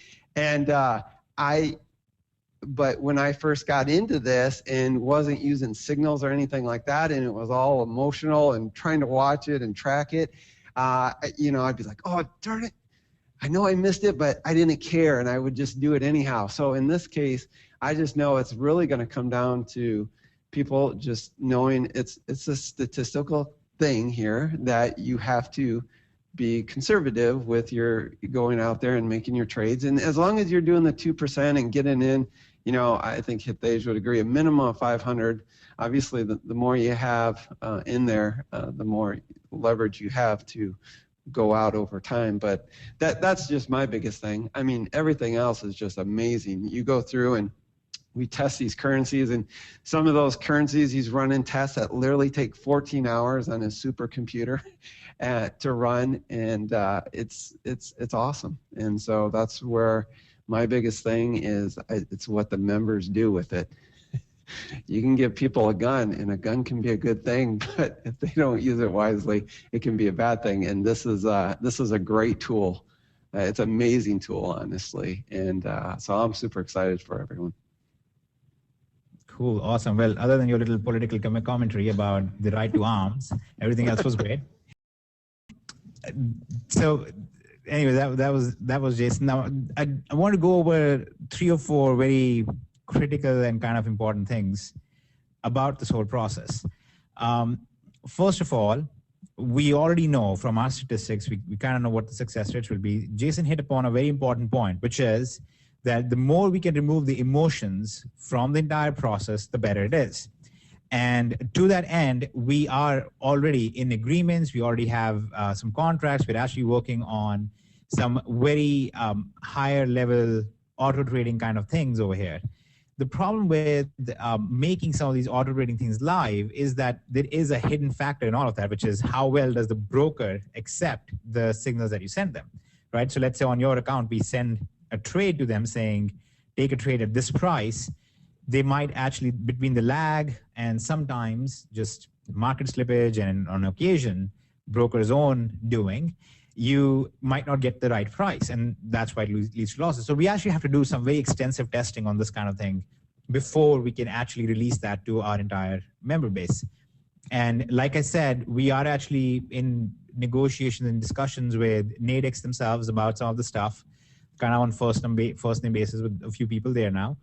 But when I first got into this and wasn't using signals or anything like that, and it was all emotional and trying to watch it and track it, I'd be like, oh, darn it. I know I missed it, but I didn't care, and I would just do it anyhow. So in this case, I just know it's really going to come down to people just knowing it's a statistical thing here that you have to be conservative with your going out there and making your trades. And as long as you're doing the 2% and getting in, you know, I think Hitesh would agree, a minimum of 500. Obviously, the more you have in there, the more leverage you have to go out over time. But that's just my biggest thing. I mean, everything else is just amazing. You go through and we test these currencies, and some of those currencies he's running tests that literally take 14 hours on his supercomputer to run, and it's awesome. And so that's where my biggest thing is, it's what the members do with it. You can give people a gun, and a gun can be a good thing, but if they don't use it wisely, it can be a bad thing. And this is a great tool. It's an amazing tool, honestly. And so I'm super excited for everyone. Cool, awesome. Well, other than your little political commentary about the right to arms, everything else was great. So anyway, that was Jason. Now I want to go over 3 or 4 very critical and kind of important things about this whole process. First of all, we already know from our statistics, we kind of know what the success rates will be. Jason hit upon a very important point, which is that the more we can remove the emotions from the entire process, the better it is. And to that end, we are already in agreements. We already have some contracts. We're actually working on some very higher level auto trading kind of things over here. The problem with making some of these auto trading things live is that there is a hidden factor in all of that, which is how well does the broker accept the signals that you send them, right? So let's say on your account, we send a trade to them saying, take a trade at this price. They might actually, between the lag and sometimes just market slippage and on occasion, broker's own doing, you might not get the right price, and that's why it leads to losses. So we actually have to do some very extensive testing on this kind of thing before we can actually release that to our entire member base. And like I said, we are actually in negotiations and discussions with Nadex themselves about some of the stuff, kind of on first name basis with a few people there now.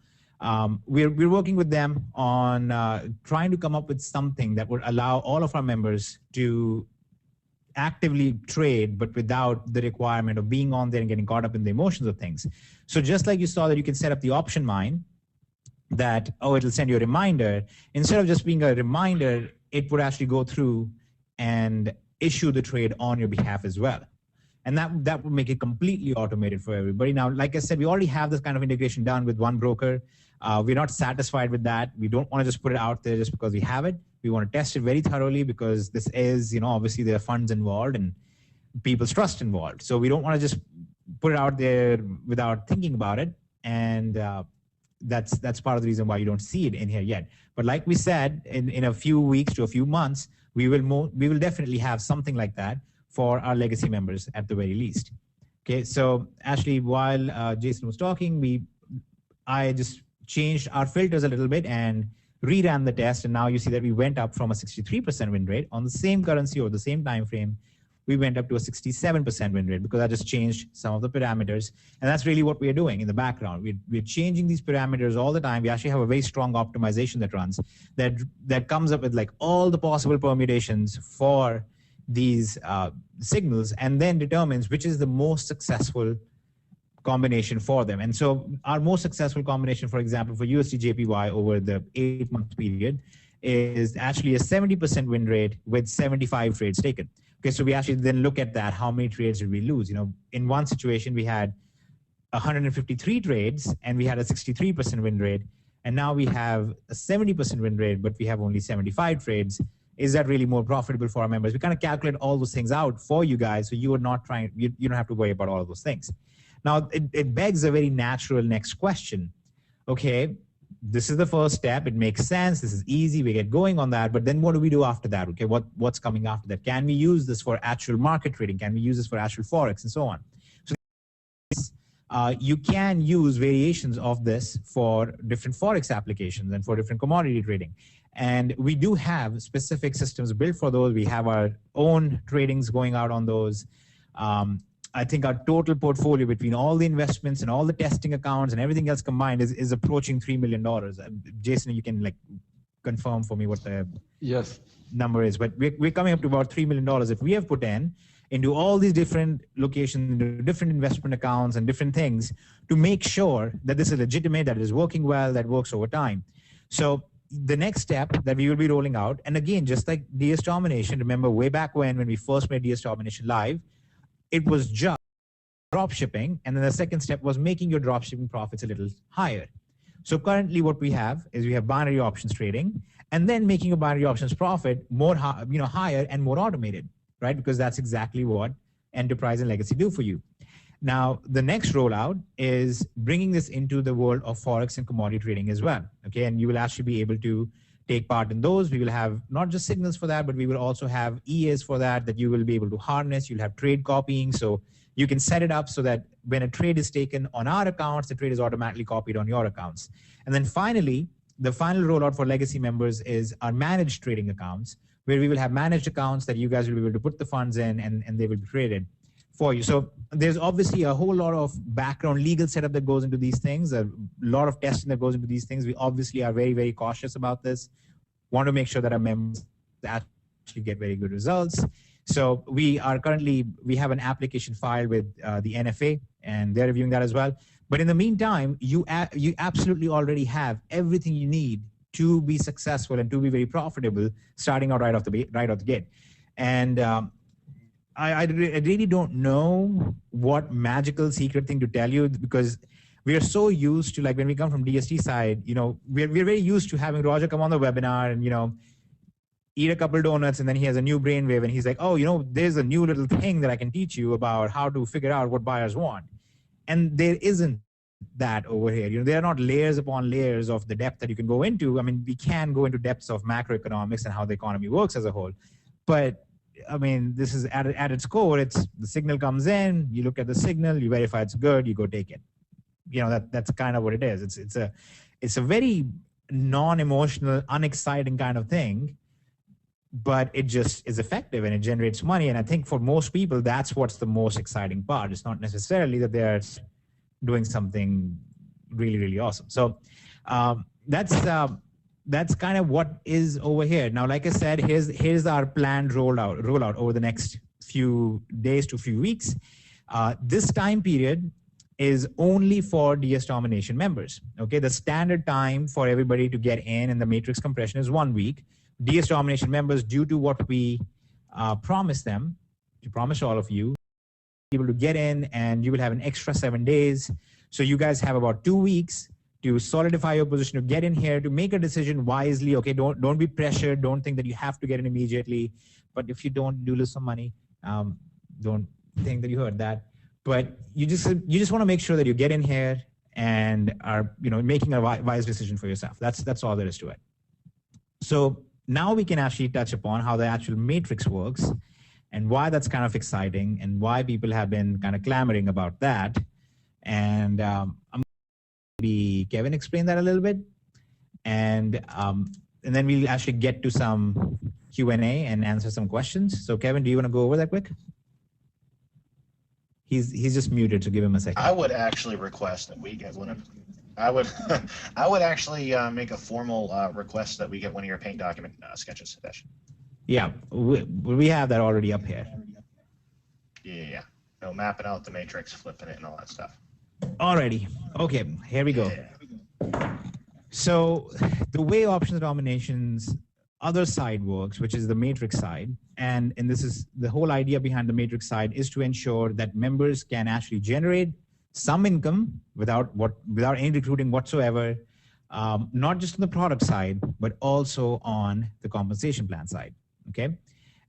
We're working with them on trying to come up with something that would allow all of our members to actively trade, but without the requirement of being on there and getting caught up in the emotions of things. So just like you saw that you can set up the option mine, that, oh, it'll send you a reminder. Instead of just being a reminder, it would actually go through and issue the trade on your behalf as well. And that would make it completely automated for everybody. Now, like I said, we already have this kind of integration done with one broker. We're not satisfied with that. We don't want to just put it out there just because we have it. We want to test it very thoroughly because this is, you know, obviously there are funds involved and people's trust involved. So we don't want to just put it out there without thinking about it. And that's part of the reason why you don't see it in here yet. But like we said, in a few weeks to a few months, we will definitely have something like that for our legacy members at the very least. Okay, so Ashley, while Jason was talking, I just changed our filters a little bit and reran the test, and now you see that we went up from a 63% win rate on the same currency or the same time frame. We went up to a 67% win rate because I just changed some of the parameters, and that's really what we are doing in the background. We're changing these parameters all the time. We actually have a very strong optimization that runs that comes up with like all the possible permutations for these signals, and then determines which is the most successful combination for them. And so our most successful combination, for example, for USD JPY over the 8-month period is actually a 70% win rate with 75 trades taken. Okay, so we actually then look at that, how many trades did we lose? You know, in one situation we had 153 trades and we had a 63% win rate, and now we have a 70% win rate, but we have only 75 trades. Is that really more profitable for our members? We kind of calculate all those things out for you guys, so you are not trying, you don't have to worry about all of those things. Now, it begs a very natural next question. Okay, this is the first step. It makes sense. This is easy. We get going on that. But then what do we do after that? Okay, what's coming after that? Can we use this for actual market trading? Can we use this for actual Forex and so on? So you can use variations of this for different Forex applications and for different commodity trading. And we do have specific systems built for those. We have our own tradings going out on those. I think our total portfolio between all the investments and all the testing accounts and everything else combined is approaching $3 million. Jason, you can like confirm for me what the number is, but we're coming up to about $3 million that we have put in. into all these different locations, into different investment accounts and different things to make sure that this is legitimate, that it is working well, that works over time. So the next step that we will be rolling out, and again, just like DS Domination, remember way back when we first made DS Domination live, it was just drop shipping. And then the second step was making your drop shipping profits a little higher. So currently what we have is we have binary options trading and then making a binary options profit more higher and more automated, right? Because that's exactly what Enterprise and Legacy do for you. Now, the next rollout is bringing this into the world of Forex and commodity trading as well, okay? And you will actually be able to take part in those. We will have not just signals for that, but we will also have EAs for that you will be able to harness. You'll have trade copying. So you can set it up so that when a trade is taken on our accounts, the trade is automatically copied on your accounts. And then finally, the final rollout for Legacy members is our managed trading accounts, where we will have managed accounts that you guys will be able to put the funds in and they will be traded for you. So there's obviously a whole lot of background legal setup that goes into these things, a lot of testing that goes into these things. We obviously are very, very cautious about this. Want to make sure that our members actually get very good results. So we have an application filed with the NFA, and they're reviewing that as well. But in the meantime, you absolutely already have everything you need to be successful and to be very profitable, starting out right off the gate. And I really don't know what magical secret thing to tell you, because we are so used to, like when we come from DST side, we're very used to having Roger come on the webinar and eat a couple donuts, and then he has a new brainwave and he's like, oh, there's a new little thing that I can teach you about how to figure out what buyers want. And there isn't that over here. There are not layers upon layers of the depth that you can go into. I mean, we can go into depths of macroeconomics and how the economy works as a whole. But I mean, this is at its core, it's the signal comes in, you look at the signal, you verify it's good, you go take it. That's kind of what it is. It's a very non-emotional, unexciting kind of thing, but it just is effective and it generates money. And I think for most people, that's what's the most exciting part. It's not necessarily that they're doing something really, really awesome. So that's kind of what is over here. Now, like I said, here's our planned rollout over the next few days to few weeks. This time period is only for DS Domination members. Okay, the standard time for everybody to get in and the matrix compression is 1 week. DS Domination members, due to what we promised them, to promise all of you, able to get in, and you will have an extra 7 days. So you guys have about 2 weeks to solidify your position, to get in here, to make a decision wisely. Okay, don't be pressured. Don't think that you have to get in immediately. But if you don't, do lose some money. Don't think that you heard that. But you just want to make sure that you get in here and are making a wise decision for yourself. That's all there is to it. So now we can actually touch upon how the actual matrix works and why that's kind of exciting and why people have been kind of clamoring about that. And I'm going to be Kevin explain that a little bit, and then we'll actually get to some Q&A and answer some questions. So Kevin, do you want to go over that quick? He's just muted, so give him a second. I would actually request that we get one of. I would actually make a formal request that we get one of your paint document sketches. Yeah, we have that already up here. Yeah. No, mapping out the matrix, flipping it, and all that stuff. Alrighty. Okay, here we go. Yeah. So the way options domination's other side works, which is the matrix side, and this is the whole idea behind the matrix side, is to ensure that members can actually generate some income without any recruiting whatsoever, not just on the product side, but also on the compensation plan side. Okay,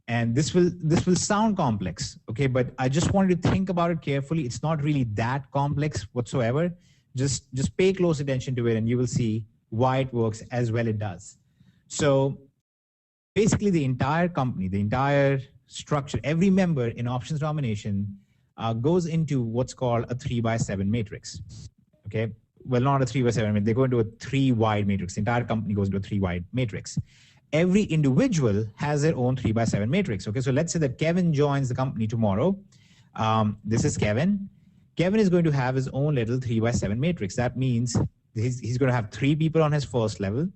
and this will sound complex. Okay, but I just want you to think about it carefully. It's not really that complex whatsoever. Just pay close attention to it, and you will see why it works as well it does. So basically, the entire company, the entire structure, every member in options domination goes into what's called a 3x7 matrix. Okay, well, not a 3x7. They go into a 3-wide matrix. The entire company goes into a 3-wide matrix. Every individual has their own 3x7 matrix. Okay, so let's say that Kevin joins the company tomorrow. This is Kevin. Kevin is going to have his own little 3x7 matrix. That means he's going to have 3 people on his first level,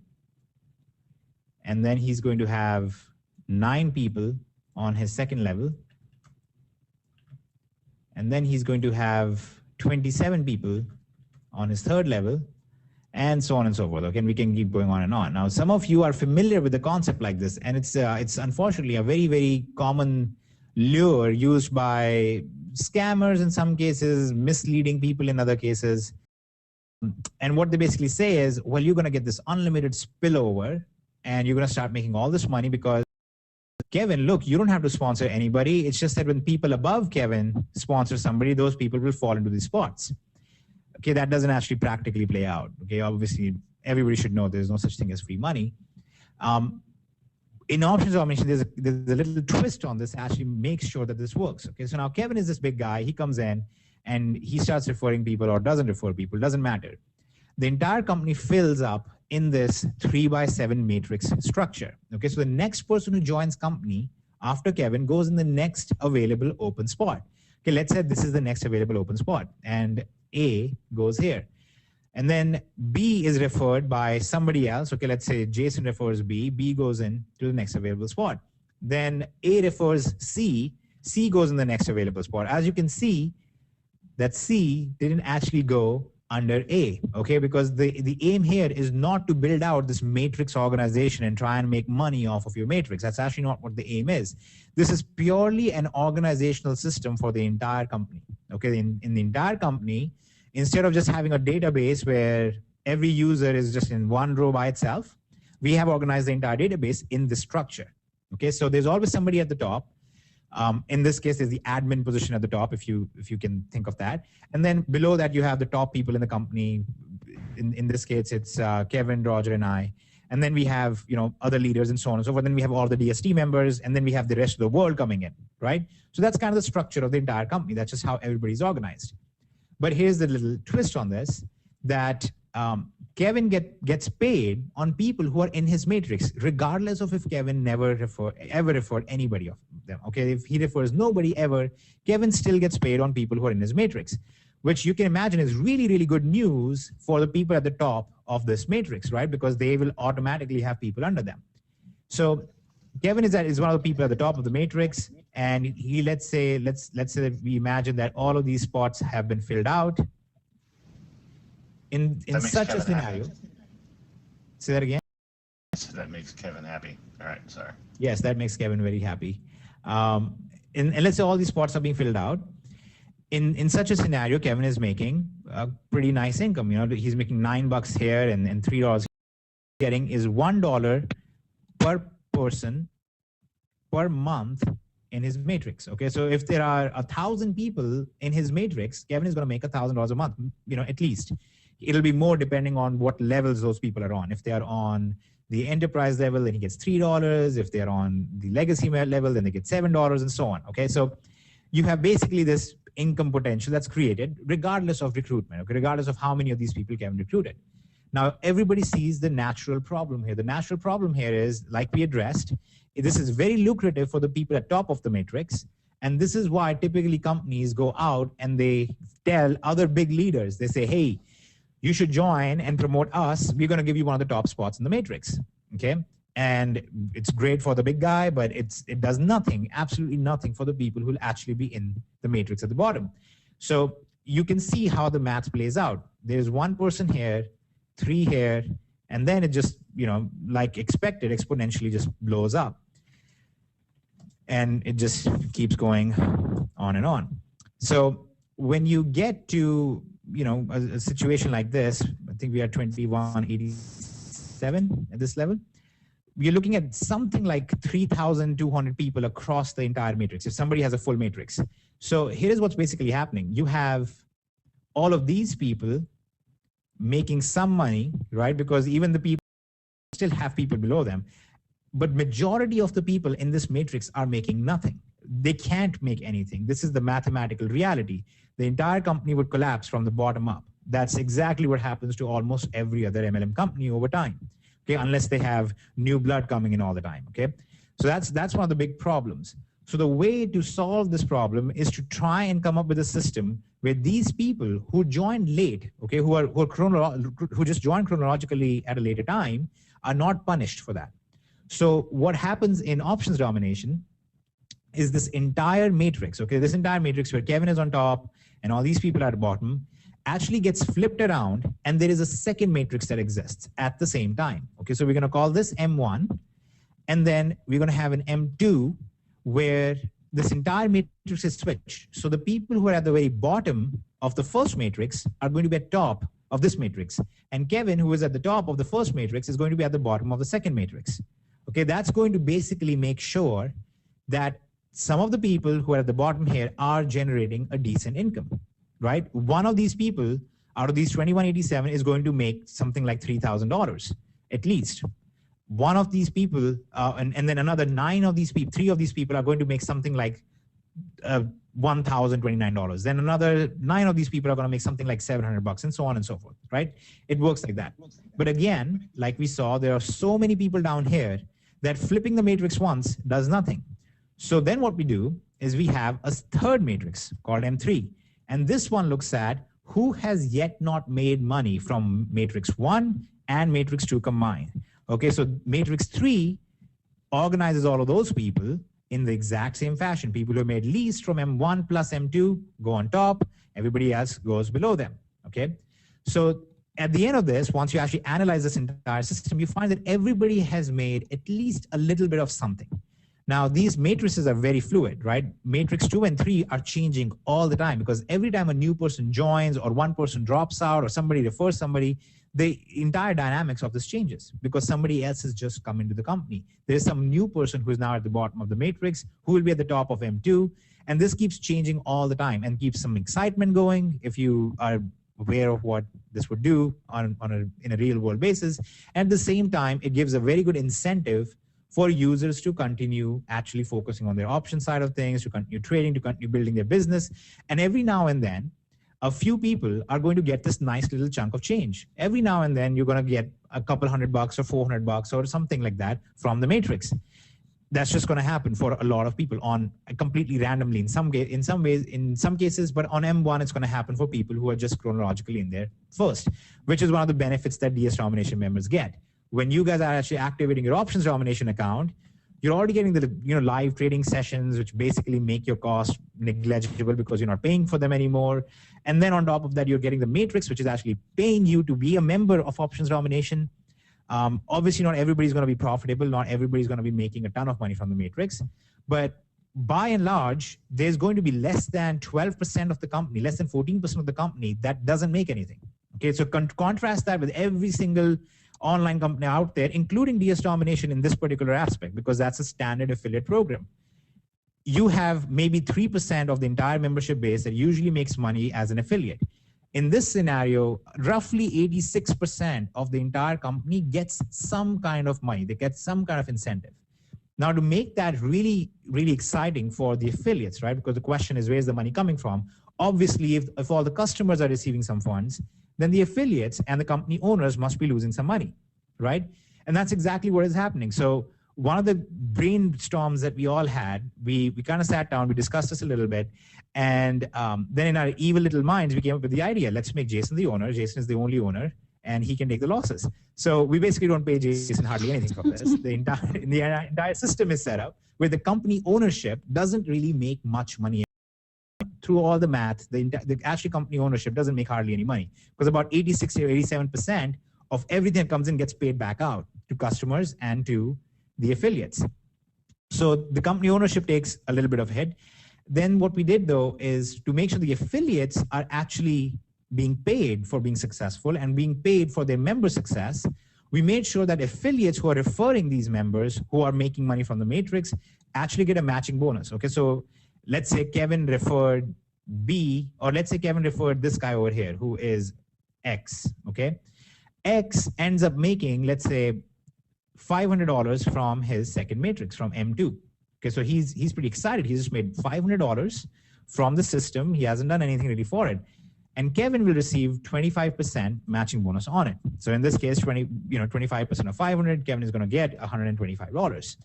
and then he's going to have 9 people on his second level, and then he's going to have 27 people on his third level, and so on and so forth. Okay, and we can keep going on and on. Now, some of you are familiar with the concept like this, and it's unfortunately a very, very common lure used by scammers in some cases, misleading people in other cases. And what they basically say is, well, you're going to get this unlimited spillover, and you're going to start making all this money because Kevin, look, you don't have to sponsor anybody. It's just that when people above Kevin sponsor somebody, those people will fall into these spots. Okay, that doesn't actually practically play out. Okay, obviously, everybody should know there's no such thing as free money. In options domination, there's a little twist on this, actually makes sure that this works. Okay, so now Kevin is this big guy. He comes in and he starts referring people or doesn't refer people, doesn't matter. The entire company fills up in this 3x7 matrix structure. Okay, so the next person who joins company after Kevin goes in the next available open spot. Okay, let's say this is the next available open spot, and A goes here. And then B is referred by somebody else. Okay, let's say Jason refers B. B goes in to the next available spot. Then A refers C. C goes in the next available spot. As you can see, that C didn't actually go under A, okay? Because the aim here is not to build out this matrix organization and try and make money off of your matrix. That's actually not what the aim is. This is purely an organizational system for the entire company, okay? In the entire company, instead of just having a database where every user is just in one row by itself, we have organized the entire database in this structure, okay? So there's always somebody at the top. In this case, there's the admin position at the top, if you can think of that. And then below that, you have the top people in the company. In this case, it's Kevin, Roger, and I. And then we have other leaders and so on and so forth. Then we have all the DST members, and then we have the rest of the world coming in, right? So that's kind of the structure of the entire company. That's just how everybody's organized. But here's the little twist on this, that Kevin gets paid on people who are in his matrix, regardless of if Kevin ever referred anybody of them. Okay, if he refers nobody ever, Kevin still gets paid on people who are in his matrix, which you can imagine is really, really good news for the people at the top of this matrix, right? Because they will automatically have people under them. So Kevin is one of the people at the top of the matrix, and he let's say that we imagine that all of these spots have been filled out. In such a scenario, say that again. That makes Kevin happy. All right, sorry. Yes, that makes Kevin very happy. And let's say all these spots are being filled out. In such a scenario, Kevin is making a pretty nice income. He's making $9 here and $3. Getting is $1 per person per month in his matrix. Okay, so if there are 1,000 people in his matrix, Kevin is going to make $1,000 a month. At least. It'll be more depending on what levels those people are on. If they are on the enterprise level, then he gets $3. If they're on the legacy level, then they get $7 and so on. Okay, so you have basically this income potential that's created regardless of recruitment, okay, regardless of how many of these people Kevin recruited. Now, everybody sees the natural problem here. The natural problem here is, like we addressed, this is very lucrative for the people at top of the matrix. And this is why typically companies go out and they tell other big leaders, they say, hey, you should join and promote us. We're going to give you one of the top spots in the matrix, okay? And it's great for the big guy, but it does nothing, absolutely nothing for the people who will actually be in the matrix at the bottom. So you can see how the math plays out. There's one person here, 3 here, and then it just, like expected, exponentially just blows up. And it just keeps going on and on. So when you get to a situation like this, I think we are 2187 at this level. We're looking at something like 3,200 people across the entire matrix, if somebody has a full matrix. So here's what's basically happening. You have all of these people making some money, right? Because even the people still have people below them. But majority of the people in this matrix are making nothing. They can't make anything. This is the mathematical reality. The entire company would collapse from the bottom up. That's exactly what happens to almost every other MLM company over time, okay? Unless they have new blood coming in all the time, okay? So that's one of the big problems. So the way to solve this problem is to try and come up with a system where these people who joined late, okay, who just joined chronologically at a later time, are not punished for that. So what happens in options domination is this entire matrix, okay? This entire matrix where Kevin is on top and all these people are at the bottom actually gets flipped around, and there is a second matrix that exists at the same time. Okay, so we're going to call this M1, and then we're going to have an M2 where this entire matrix is switched. So the people who are at the very bottom of the first matrix are going to be at top of this matrix, and Kevin, who is at the top of the first matrix, is going to be at the bottom of the second matrix. Okay, that's going to basically make sure that some of the people who are at the bottom here are generating a decent income, right? One of these people out of these 2187 is going to make something like $3,000 at least. One of these people, and then another 9 of these people, 3 of these people are going to make something like $1,029. Then another 9 of these people are going to make something like $700, and so on and so forth, right? It works like that. But again, like we saw, there are so many people down here that flipping the matrix once does nothing. So then what we do is we have a third matrix called M3. And this one looks at who has yet not made money from matrix 1 and matrix 2 combined. Okay, so matrix 3 organizes all of those people in the exact same fashion. People who made least from M1 plus M2 go on top, everybody else goes below them. Okay, so at the end of this, once you actually analyze this entire system, you find that everybody has made at least a little bit of something. Now, these matrices are very fluid, right? Matrix 2 and 3 are changing all the time because every time a new person joins or one person drops out or somebody refers somebody, the entire dynamics of this changes because somebody else has just come into the company. There's some new person who is now at the bottom of the matrix who will be at the top of M2. And this keeps changing all the time and keeps some excitement going if you are aware of what this would do in a real world basis. And at the same time, it gives a very good incentive for users to continue actually focusing on their option side of things, to continue trading, to continue building their business. And every now and then, a few people are going to get this nice little chunk of change. Every now and then, you're going to get a couple $100 or $400 or something like that from the matrix. That's just going to happen for a lot of people on completely randomly in some cases, but on M1, it's going to happen for people who are just chronologically in there first, which is one of the benefits that DS Domination members get. When you guys are actually activating your options domination account, you're already getting the live trading sessions, which basically make your cost negligible because you're not paying for them anymore. And then on top of that, you're getting the matrix, which is actually paying you to be a member of options domination. Obviously, not everybody's going to be profitable. Not everybody's going to be making a ton of money from the matrix. But by and large, there's going to be less than 12% of the company, less than 14% of the company that doesn't make anything. Okay, so contrast that with every single online company out there, including DS Domination in this particular aspect, because that's a standard affiliate program. You have maybe 3% of the entire membership base that usually makes money as an affiliate. In this scenario, roughly 86% of the entire company gets some kind of money. They get some kind of incentive. Now, to make that really, really exciting for the affiliates, right? Because the question is, where's the money coming from? Obviously, if all the customers are receiving some funds, then the affiliates and the company owners must be losing some money, right? And that's exactly what is happening. So one of the brainstorms that we all had, we kind of sat down, we discussed this a little bit, and then in our evil little minds, we came up with the idea, let's make Jason the owner. Jason is the only owner, and he can take the losses. So we basically don't pay Jason hardly anything from this. The entire system is set up where the company ownership doesn't really make much money. Through all the math, the actual company ownership doesn't make hardly any money because about 86 or 87% of everything that comes in gets paid back out to customers and to the affiliates. So the company ownership takes a little bit of a hit. Then what we did though is to make sure the affiliates are actually being paid for being successful and being paid for their member success. We made sure that affiliates who are referring these members who are making money from the matrix actually get a matching bonus. Okay, so let's say Kevin referred B, or let's say Kevin referred this guy over here who is X, okay? X ends up making, let's say, $500 from his second matrix, from M2. Okay, so he's pretty excited. He's just made $500 from the system. He hasn't done anything really for it. And Kevin will receive 25% matching bonus on it. So in this case, 25% of 500, Kevin is going to get $125.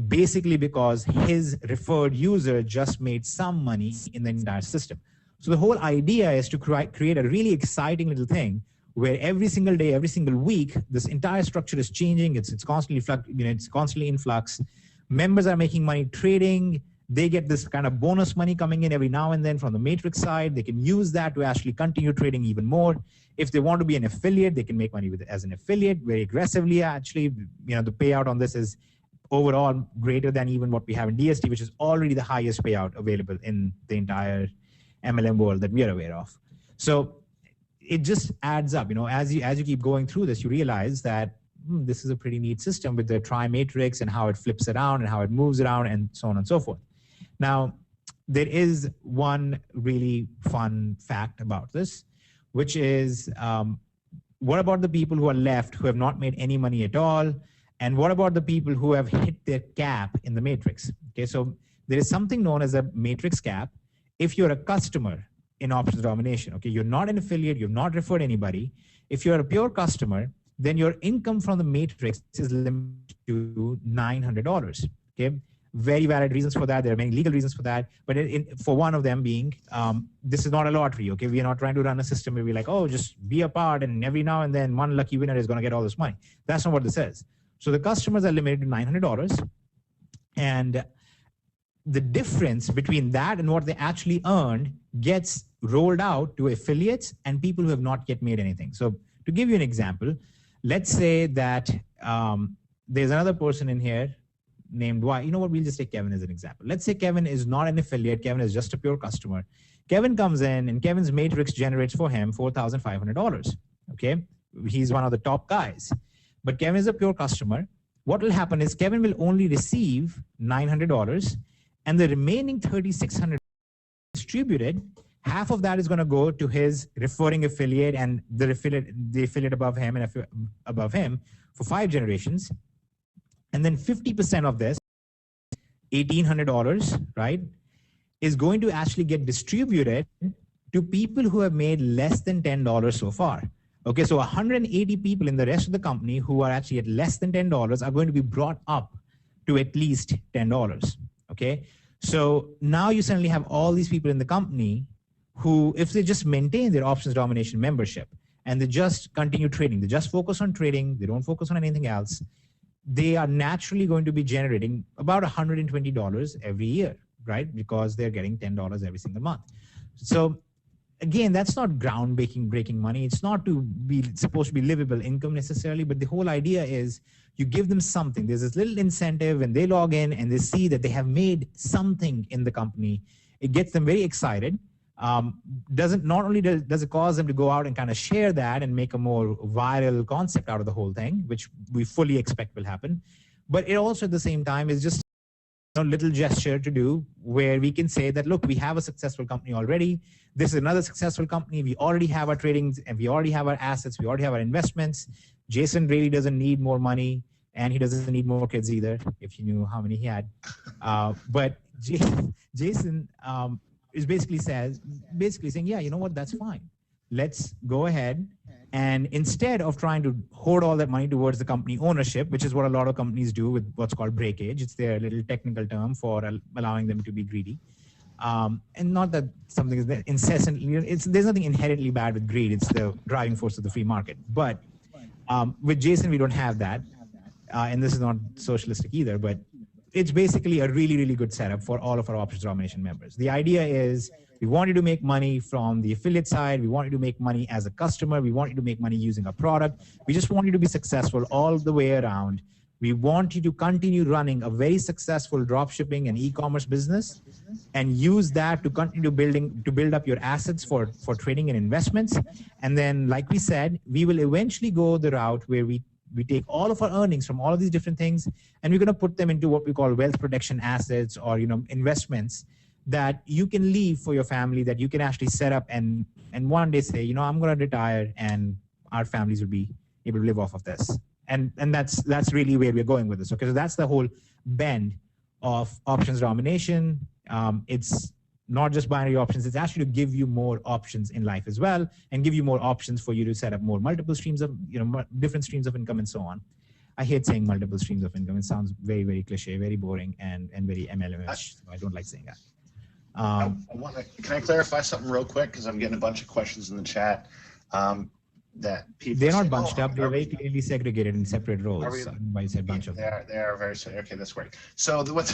Basically because his referred user just made some money in the entire system. So the whole idea is to create a really exciting little thing where every single day, every single week, this entire structure is changing. It's constantly in flux, Members are making money trading. They get this kind of bonus money coming in every now and then from the Matrix side. They can use that to actually continue trading even more. If they want to be an affiliate, they can make money with it as an affiliate very aggressively. Actually, the payout on this is overall greater than even what we have in DST, which is already the highest payout available in the entire MLM world that we are aware of. So it just adds up. As you keep going through this, you realize that this is a pretty neat system with the tri-matrix and how it flips around and how it moves around and so on and so forth. Now, there is one really fun fact about this, which is what about the people who are left who have not made any money at all? And what about the people who have hit their cap in the matrix? Okay, so there is something known as a matrix cap. If you're a customer in options domination, okay, you're not an affiliate, you've not referred anybody. If you're a pure customer, then your income from the matrix is limited to $900. Okay, very valid reasons for that. There are many legal reasons for that, but for one of them being, this is not a lottery. Okay, we are not trying to run a system where we're like, oh, just be a part, and every now and then one lucky winner is going to get all this money. That's not what this is. So the customers are limited to $900, and the difference between that and what they actually earned gets rolled out to affiliates and people who have not yet made anything. So to give you an example, let's say that there's another person in here named Y. You know what? We'll just take Kevin as an example. Let's say Kevin is not an affiliate. Kevin is just a pure customer. Kevin comes in and Kevin's matrix generates for him $4,500. Okay, he's one of the top guys. But Kevin is a pure customer. What will happen is Kevin will only receive $900, and the remaining $3,600 distributed. Half of that is going to go to his referring affiliate and the affiliate above him and above him for 5 generations. And then 50% of this, $1,800, right, is going to actually get distributed to people who have made less than $10 so far. Okay, so 180 people in the rest of the company who are actually at less than $10 are going to be brought up to at least $10. Okay, so now you suddenly have all these people in the company who, if they just maintain their options domination membership and they just continue trading, they just focus on trading, they don't focus on anything else, they are naturally going to be generating about $120 every year, right? Because they're getting $10 every single month. So again, that's not groundbreaking money. It's not supposed to be livable income necessarily, but the whole idea is you give them something. There's this little incentive and they log in and they see that they have made something in the company. It gets them very excited. Not only does it cause them to go out and kind of share that and make a more viral concept out of the whole thing, which we fully expect will happen, but it also at the same time is just a little gesture to do where we can say that, look, we have a successful company already. This is another successful company. We already have our tradings and we already have our assets. We already have our investments. Jason really doesn't need more money and he doesn't need more kids either, if you knew how many he had. But Jason is basically saying, yeah, you know what, that's fine. Let's go ahead. And instead of trying to hoard all that money towards the company ownership, which is what a lot of companies do with what's called breakage, it's their little technical term for allowing them to be greedy. And not that something is incessantly, there's nothing inherently bad with greed. It's the driving force of the free market. But with Jason, we don't have that. And this is not socialistic either, but it's basically a really, really good setup for all of our options domination members. The idea is we want you to make money from the affiliate side. We want you to make money as a customer. We want you to make money using our product. We just want you to be successful all the way around. We want you to continue running a very successful dropshipping and e-commerce business and use that to continue to build up your assets for trading and investments. And then, like we said, we will eventually go the route where we take all of our earnings from all of these different things and we're going to put them into what we call wealth protection assets or investments that you can leave for your family, that you can actually set up and one day say, I'm going to retire and our families will be able to live off of this. And that's really where we're going with this. Okay, so that's the whole bend of options domination. It's not just binary options, it's actually to give you more options in life as well and give you more options for you to set up more multiple streams of, different streams of income and so on. I hate saying multiple streams of income. It sounds very, very cliche, very boring and very MLM-ish. So I don't like saying that. Can I clarify something real quick? Because I'm getting a bunch of questions in the chat. that people They're not say, bunched "Oh, up. They're are very we, clearly segregated in separate are roles. we, Why you said bunch yeah, of them. they are very okay. That's great. So what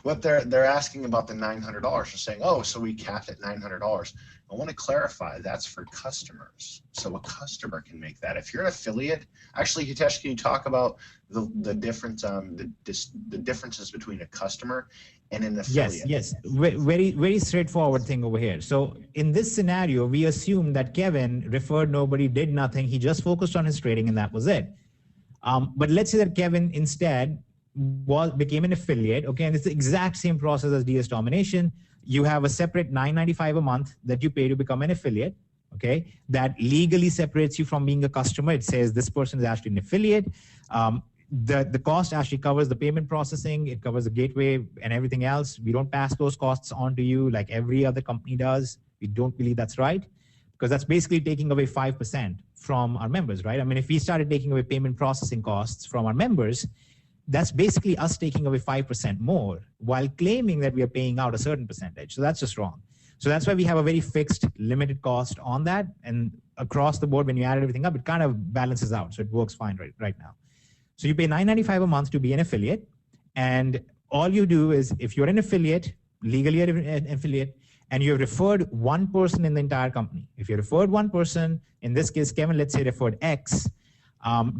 what they're asking about the $900, they're saying, oh, so we capped at $900. I want to clarify that's for customers. So a customer can make that. If you're an affiliate, actually, Hitesh, can you talk about the difference, the differences between a customer and an affiliate? Yes. Very straightforward thing over here. So in this scenario, we assume that Kevin referred nobody, did nothing. He just focused on his trading, and that was it. But let's say that Kevin instead became an affiliate. Okay, and it's the exact same process as DS Domination. You have a separate $9.95 a month that you pay to become an affiliate. Okay, that legally separates you from being a customer. It says this person is actually an affiliate. The cost actually covers the payment processing. It covers the gateway and everything else. We don't pass those costs on to you like every other company does. We don't believe that's right, because that's basically taking away 5% from our members, right? I mean, if we started taking away payment processing costs from our members, that's basically us taking away 5% more while claiming that we are paying out a certain percentage. So that's just wrong. So that's why we have a very fixed limited cost on that. And across the board, when you add everything up, it kind of balances out. So it works fine right now. So you pay $9.95 a month to be an affiliate. And all you do is, if you're an affiliate, legally an affiliate, and you have referred one person in the entire company. If you referred one person, in this case, Kevin, let's say referred X,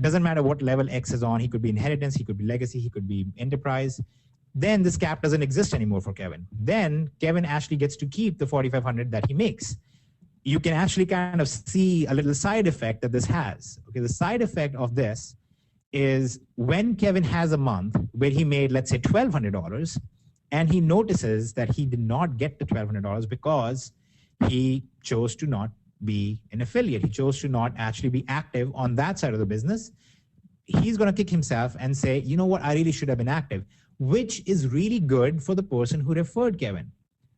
doesn't matter what level X is on. He could be inheritance, he could be legacy, he could be enterprise. Then this cap doesn't exist anymore for Kevin. Then Kevin actually gets to keep the $4,500 that he makes. You can actually kind of see a little side effect that this has. Okay, the side effect of this is when Kevin has a month where he made, let's say, $1,200, and he notices that he did not get the $1,200 because he chose to not be an affiliate. He chose to not actually be active on that side of the business. He's going to kick himself and say, you know what, I really should have been active, which is really good for the person who referred Kevin.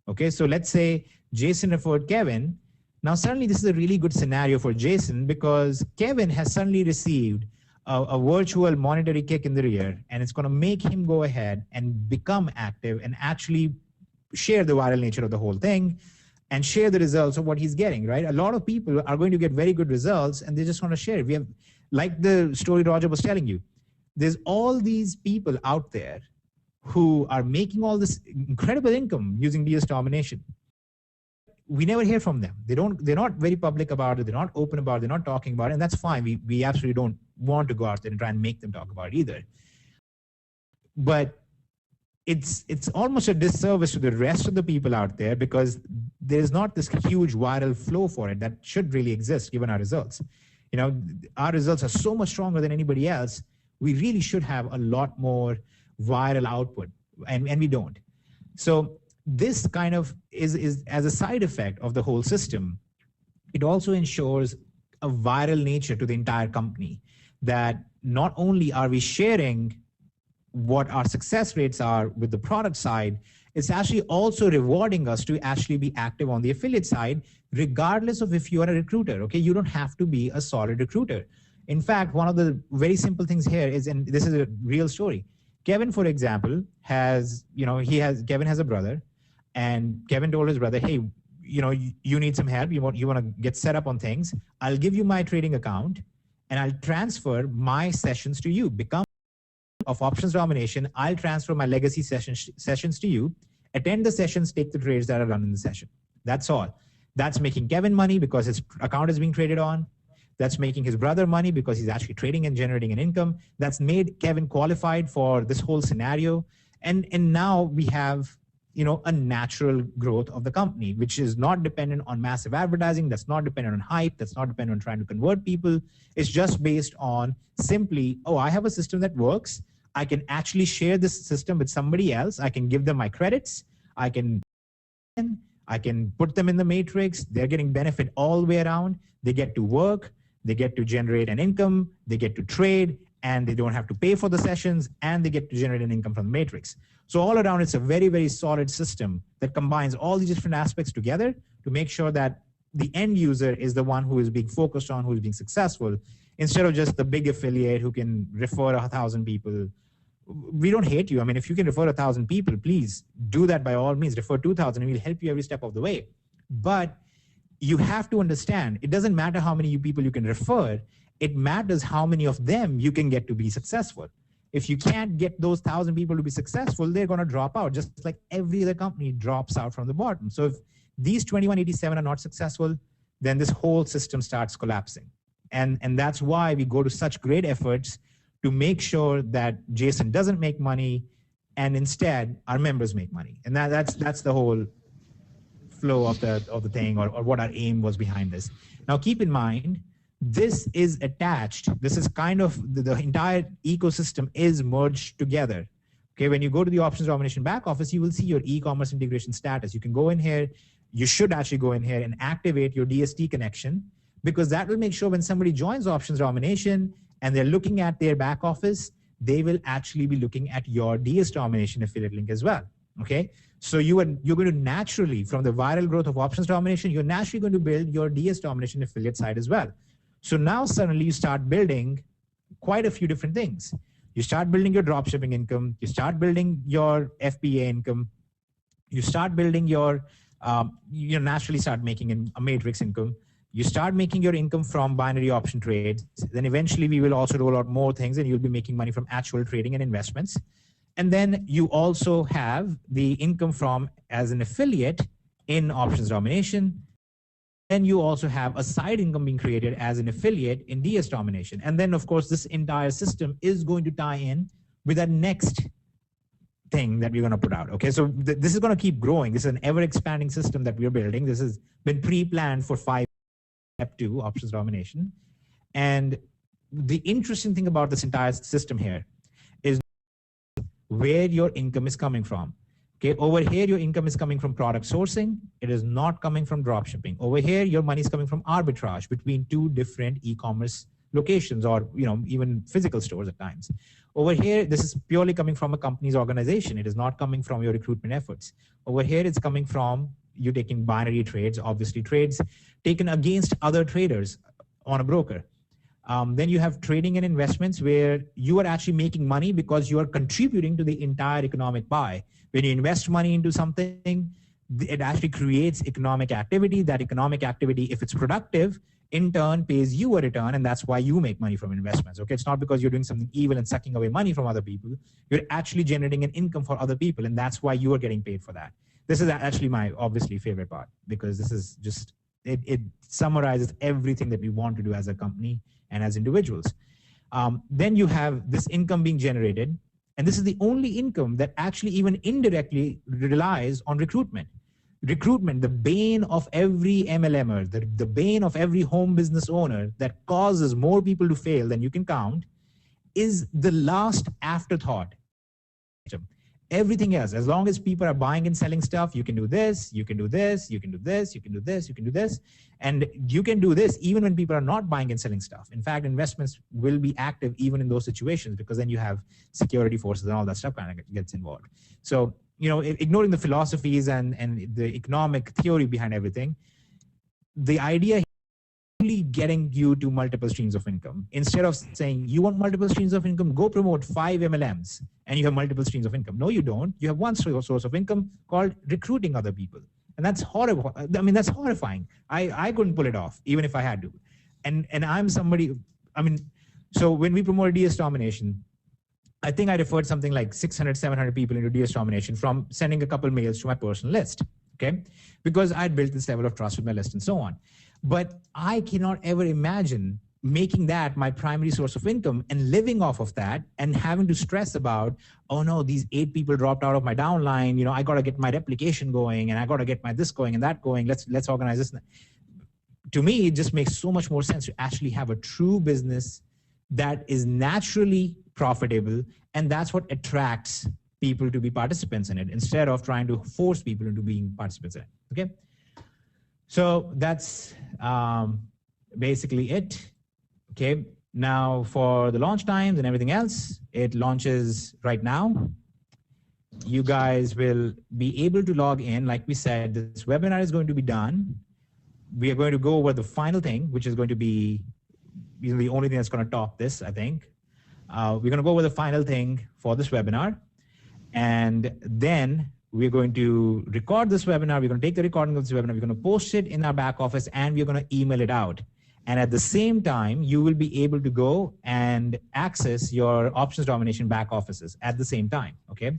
Okay, so let's say Jason referred Kevin. Now, suddenly this is a really good scenario for Jason, because Kevin has suddenly received a virtual monetary kick in the rear, and it's going to make him go ahead and become active and actually share the viral nature of the whole thing and share the results of what he's getting, right? A lot of people are going to get very good results, and they just want to share it. We have, like the story Roger was telling you, there's all these people out there who are making all this incredible income using DS Domination. We never hear from them. They're not very public about it. They're not open about it. They're not talking about it. And that's fine. We absolutely don't want to go out there and try and make them talk about it either. But it's almost a disservice to the rest of the people out there, because there's not this huge viral flow for it that should really exist given our results. You know, our results are so much stronger than anybody else. We really should have a lot more viral output, and we don't. So this kind of is as a side effect of the whole system, it also ensures a viral nature to the entire company, that not only are we sharing what our success rates are with the product side, it's actually also rewarding us to actually be active on the affiliate side, regardless of if you are a recruiter. Okay, you don't have to be a solid recruiter. In fact, one of the very simple things here is, and this is a real story, Kevin, for example, Kevin has a brother, and Kevin told his brother, hey, you need some help. You want to get set up on things. I'll give you my trading account, and I'll transfer my sessions to you. Become of options domination. I'll transfer my legacy sessions to you. Attend the sessions, take the trades that are run in the session. That's all. That's making Kevin money because his account is being traded on. That's making his brother money because he's actually trading and generating an income. That's made Kevin qualified for this whole scenario. And now we have, a natural growth of the company, which is not dependent on massive advertising. That's not dependent on hype. That's not dependent on trying to convert people. It's just based on simply, I have a system that works. I can actually share this system with somebody else. I can give them my credits. I can put them in the matrix. They're getting benefit all the way around. They get to work. They get to generate an income. They get to trade, and they don't have to pay for the sessions, and they get to generate an income from the matrix. So all around, it's a very, very solid system that combines all these different aspects together to make sure that the end user is the one who is being focused on, who is being successful, instead of just the big affiliate who can refer 1,000 people. We don't hate you. I mean, if you can refer 1,000 people, please do that by all means. Refer 2,000, and we'll help you every step of the way. But you have to understand, it doesn't matter how many people you can refer, it matters how many of them you can get to be successful. If you can't get those 1,000 people to be successful, they're going to drop out, just like every other company drops out from the bottom. So if these 2187 are not successful, then this whole system starts collapsing. And that's why we go to such great efforts to make sure that Jason doesn't make money, and instead our members make money. And that's the whole flow of the thing, or what our aim was behind this. Now keep in mind, this is attached. This is kind of the entire ecosystem is merged together. Okay, when you go to the options domination back office, you will see your e-commerce integration status. You can go in here. You should actually go in here and activate your DST connection, because that will make sure when somebody joins options domination and they're looking at their back office, they will actually be looking at your DS domination affiliate link as well. Okay, so you're going to naturally, from the viral growth of options domination, you're naturally going to build your DS domination affiliate side as well. So now suddenly you start building quite a few different things. You start building your dropshipping income. You start building your FBA income. You start building your, you naturally start making a matrix income. You start making your income from binary option trades. Then eventually we will also roll out more things, and you'll be making money from actual trading and investments. And then you also have the income from as an affiliate in options domination. Then you also have a side income being created as an affiliate in DS domination. And then of course, this entire system is going to tie in with that next thing that we're going to put out. Okay, so this is going to keep growing. This is an ever expanding system that we're building. This has been pre-planned for step 2, options domination. And the interesting thing about this entire system here is where your income is coming from. Okay, over here, your income is coming from product sourcing. It is not coming from drop shipping. Over here, your money is coming from arbitrage between two different e-commerce locations, or even physical stores at times. Over here, this is purely coming from a company's organization. It is not coming from your recruitment efforts. Over here, it's coming from you taking binary trades, obviously trades taken against other traders on a broker. Then you have trading and investments, where you are actually making money because you are contributing to the entire economic pie. When you invest money into something, it actually creates economic activity. That economic activity, if it's productive, in turn pays you a return, and that's why you make money from investments. Okay, it's not because you're doing something evil and sucking away money from other people. You're actually generating an income for other people, and that's why you are getting paid for that. This is actually my obviously favorite part, because this is just, it summarizes everything that we want to do as a company and as individuals. Then you have this income being generated, and this is the only income that actually even indirectly relies on recruitment. Recruitment, the bane of every MLMer, the bane of every home business owner that causes more people to fail than you can count, is the last afterthought. Everything else, as long as people are buying and selling stuff, you can do this, you can do this, you can do this, you can do this, you can do this. And you can do this even when people are not buying and selling stuff. In fact, investments will be active even in those situations, because then you have security forces and all that stuff kind of gets involved. So, ignoring the philosophies and the economic theory behind everything, the idea only getting you to multiple streams of income. Instead of saying you want multiple streams of income, go promote 5 MLMs and you have multiple streams of income. No, you don't. You have one source of income called recruiting other people. And that's horrible. I mean, that's horrifying. I couldn't pull it off, even if I had to. And I'm somebody, so when we promoted DS domination, I think I referred something like 600, 700 people into DS domination from sending a couple mails to my personal list, okay? Because I'd built this level of trust with my list and so on. But I cannot ever imagine making that my primary source of income and living off of that and having to stress about, oh no, these 8 people dropped out of my downline. I got to get my replication going, and I got to get my this going and that going. Let's organize this. To me, it just makes so much more sense to actually have a true business that is naturally profitable, and that's what attracts people to be participants in it, instead of trying to force people into being participants in it. Okay, so that's basically it. Okay, now for the launch times and everything else, it launches right now. You guys will be able to log in. Like we said, this webinar is going to be done. We are going to go over the final thing, which is going to be the only thing that's going to top this, I think. We're going to go over the final thing for this webinar, and then we're going to record this webinar. We're going to take the recording of this webinar. We're going to post it in our back office, and we're going to email it out. And at the same time, you will be able to go and access your options domination back offices at the same time, okay?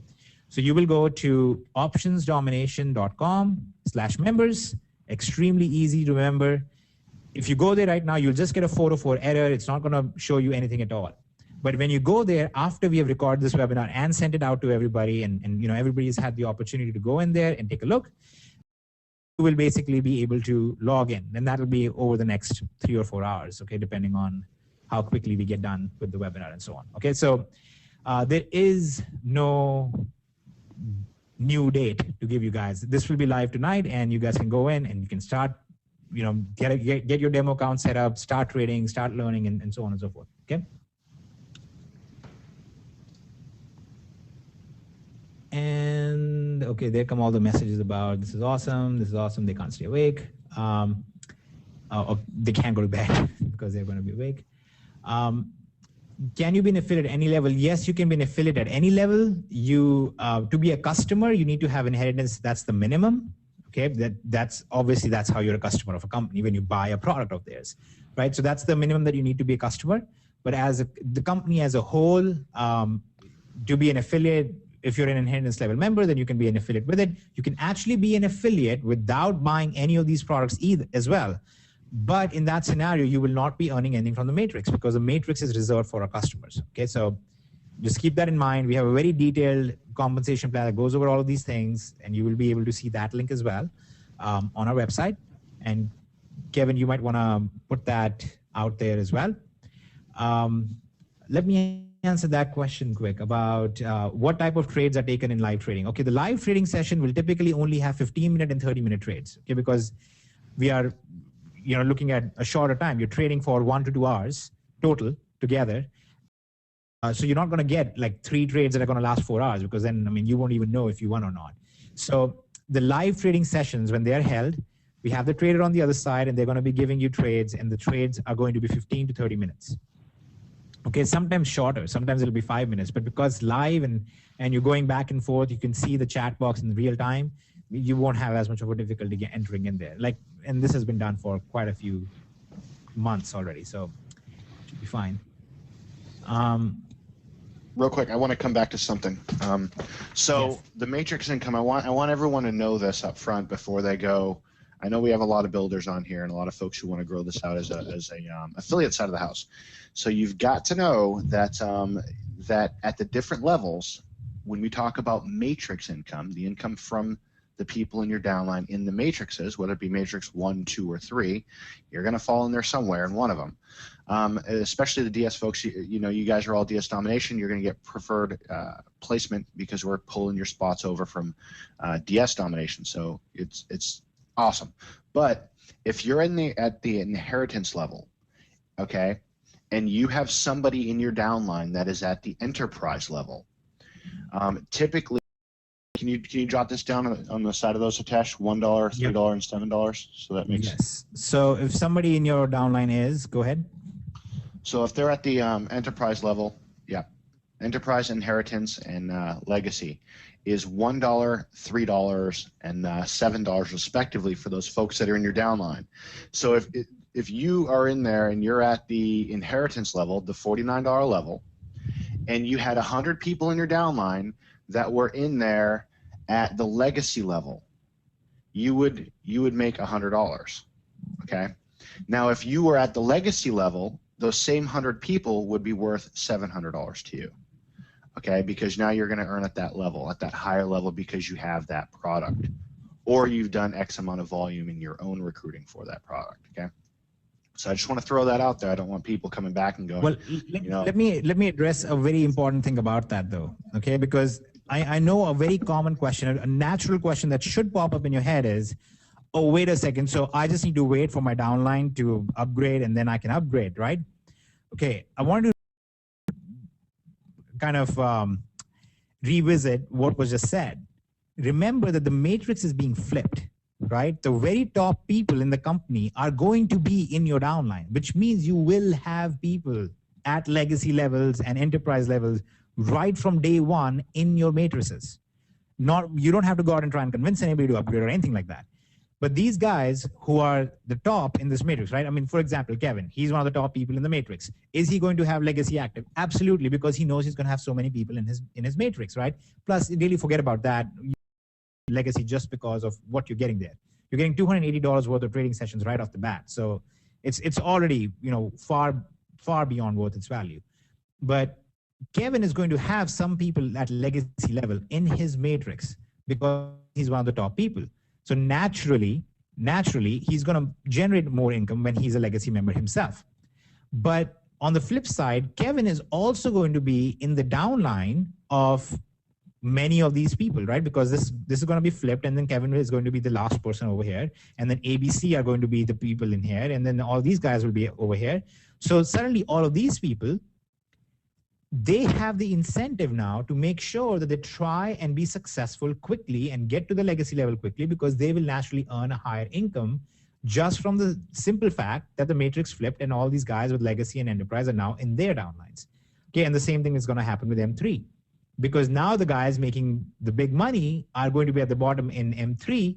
So you will go to optionsdomination.com/members. Extremely easy to remember. If you go there right now, you'll just get a 404 error. It's not going to show you anything at all. But when you go there, after we have recorded this webinar and sent it out to everybody, and everybody's had the opportunity to go in there and take a look, you will basically be able to log in. And that'll be over the next 3 or 4 hours, okay, depending on how quickly we get done with the webinar and so on. Okay, so there is no new date to give you guys. This will be live tonight, and you guys can go in and you can start, get your demo account set up, start trading, start learning, and so on and so forth, okay? And okay, there come all the messages about this is awesome, they can't stay awake. They can't go to bed because they're going to be awake. Can you be an affiliate at any level? Yes, you can be an affiliate at any level. To be a customer, you need to have inheritance. That's the minimum. Okay, that's obviously that's how you're a customer of a company when you buy a product of theirs, right? So that's the minimum that you need to be a customer. But as the company as a whole, to be an affiliate, if you're an inheritance level member, then you can be an affiliate with it. You can actually be an affiliate without buying any of these products either as well. But in that scenario, you will not be earning anything from the matrix because the matrix is reserved for our customers. Okay, so just keep that in mind. We have a very detailed compensation plan that goes over all of these things, and you will be able to see that link as well on our website. And Kevin, you might want to put that out there as well. Let me answer that question quick about what type of trades are taken in live trading. Okay, the live trading session will typically only have 15-minute and 30-minute trades. Okay, because we are looking at a shorter time. You're trading for 1 to 2 hours total together. So you're not going to get like 3 trades that are going to last 4 hours, because then, you won't even know if you won or not. So the live trading sessions, when they're held, we have the trader on the other side, and they're going to be giving you trades, and the trades are going to be 15 to 30 minutes. Okay, sometimes shorter, sometimes it'll be 5 minutes, but because live and you're going back and forth, you can see the chat box in real time, you won't have as much of a difficulty entering in there. And this has been done for quite a few months already, so it should be fine. Real quick, I want to come back to something. Yes. The matrix income, I want everyone to know this up front before they go. I know we have a lot of builders on here and a lot of folks who want to grow this out as a affiliate side of the house. So you've got to know that that at the different levels, when we talk about matrix income, the income from the people in your downline in the matrices, whether it be matrix 1, 2, or 3, you're going to fall in there somewhere in one of them. Especially the DS folks, you guys are all DS Domination. You're going to get preferred placement because we're pulling your spots over from DS Domination. So it's awesome. But if you're at the inheritance level, okay, and you have somebody in your downline that is at the enterprise level, typically, can you jot this down on the side of those, Hitesh? $1, $3, Yep. and $7. So that makes Yes. So if somebody in your downline is, go ahead. So if they're at the enterprise level, yeah, enterprise, inheritance, and legacy is $1, $3, and $7 respectively for those folks that are in your downline. So if you are in there and you're at the inheritance level, the $49 level, and you had 100 people in your downline that were in there at the legacy level, you would make $100. Okay. Now, if you were at the legacy level, those same 100 people would be worth $700 to you. Okay, because now you're going to earn at that level, at that higher level, because you have that product, or you've done X amount of volume in your own recruiting for that product. Okay. So I just want to throw that out there. I don't want people coming back and going, Well, let me address a very important thing about that, though, okay? Because I know a very common question, a natural question that should pop up in your head is, oh, wait a second, so I just need to wait for my downline to upgrade and then I can upgrade, right? Okay, I wanted to kind of revisit what was just said. Remember that the matrix is being flipped, right? The very top people in the company are going to be in your downline, which means you will have people at legacy levels and enterprise levels right from day one in your matrices. You don't have to go out and try and convince anybody to upgrade or anything like that. But these guys who are the top in this matrix, right? I mean, for example, Kevin, he's one of the top people in the matrix. Is he going to have legacy active? Absolutely, because he knows he's going to have so many people in his matrix, right? Plus, really forget about that legacy just because of what you're getting there. You're getting $280 worth of trading sessions right off the bat. So it's already, far beyond worth its value. But Kevin is going to have some people at legacy level in his matrix because he's one of the top people. So naturally, he's going to generate more income when he's a legacy member himself. But on the flip side, Kevin is also going to be in the downline of many of these people, right? Because this is going to be flipped, and then Kevin is going to be the last person over here, and then ABC are going to be the people in here, and then all these guys will be over here. So suddenly all of these people, they have the incentive now to make sure that they try and be successful quickly and get to the legacy level quickly, because they will naturally earn a higher income just from the simple fact that the matrix flipped and all these guys with legacy and enterprise are now in their downlines. Okay, and the same thing is going to happen with M3, because now the guys making the big money are going to be at the bottom in M3.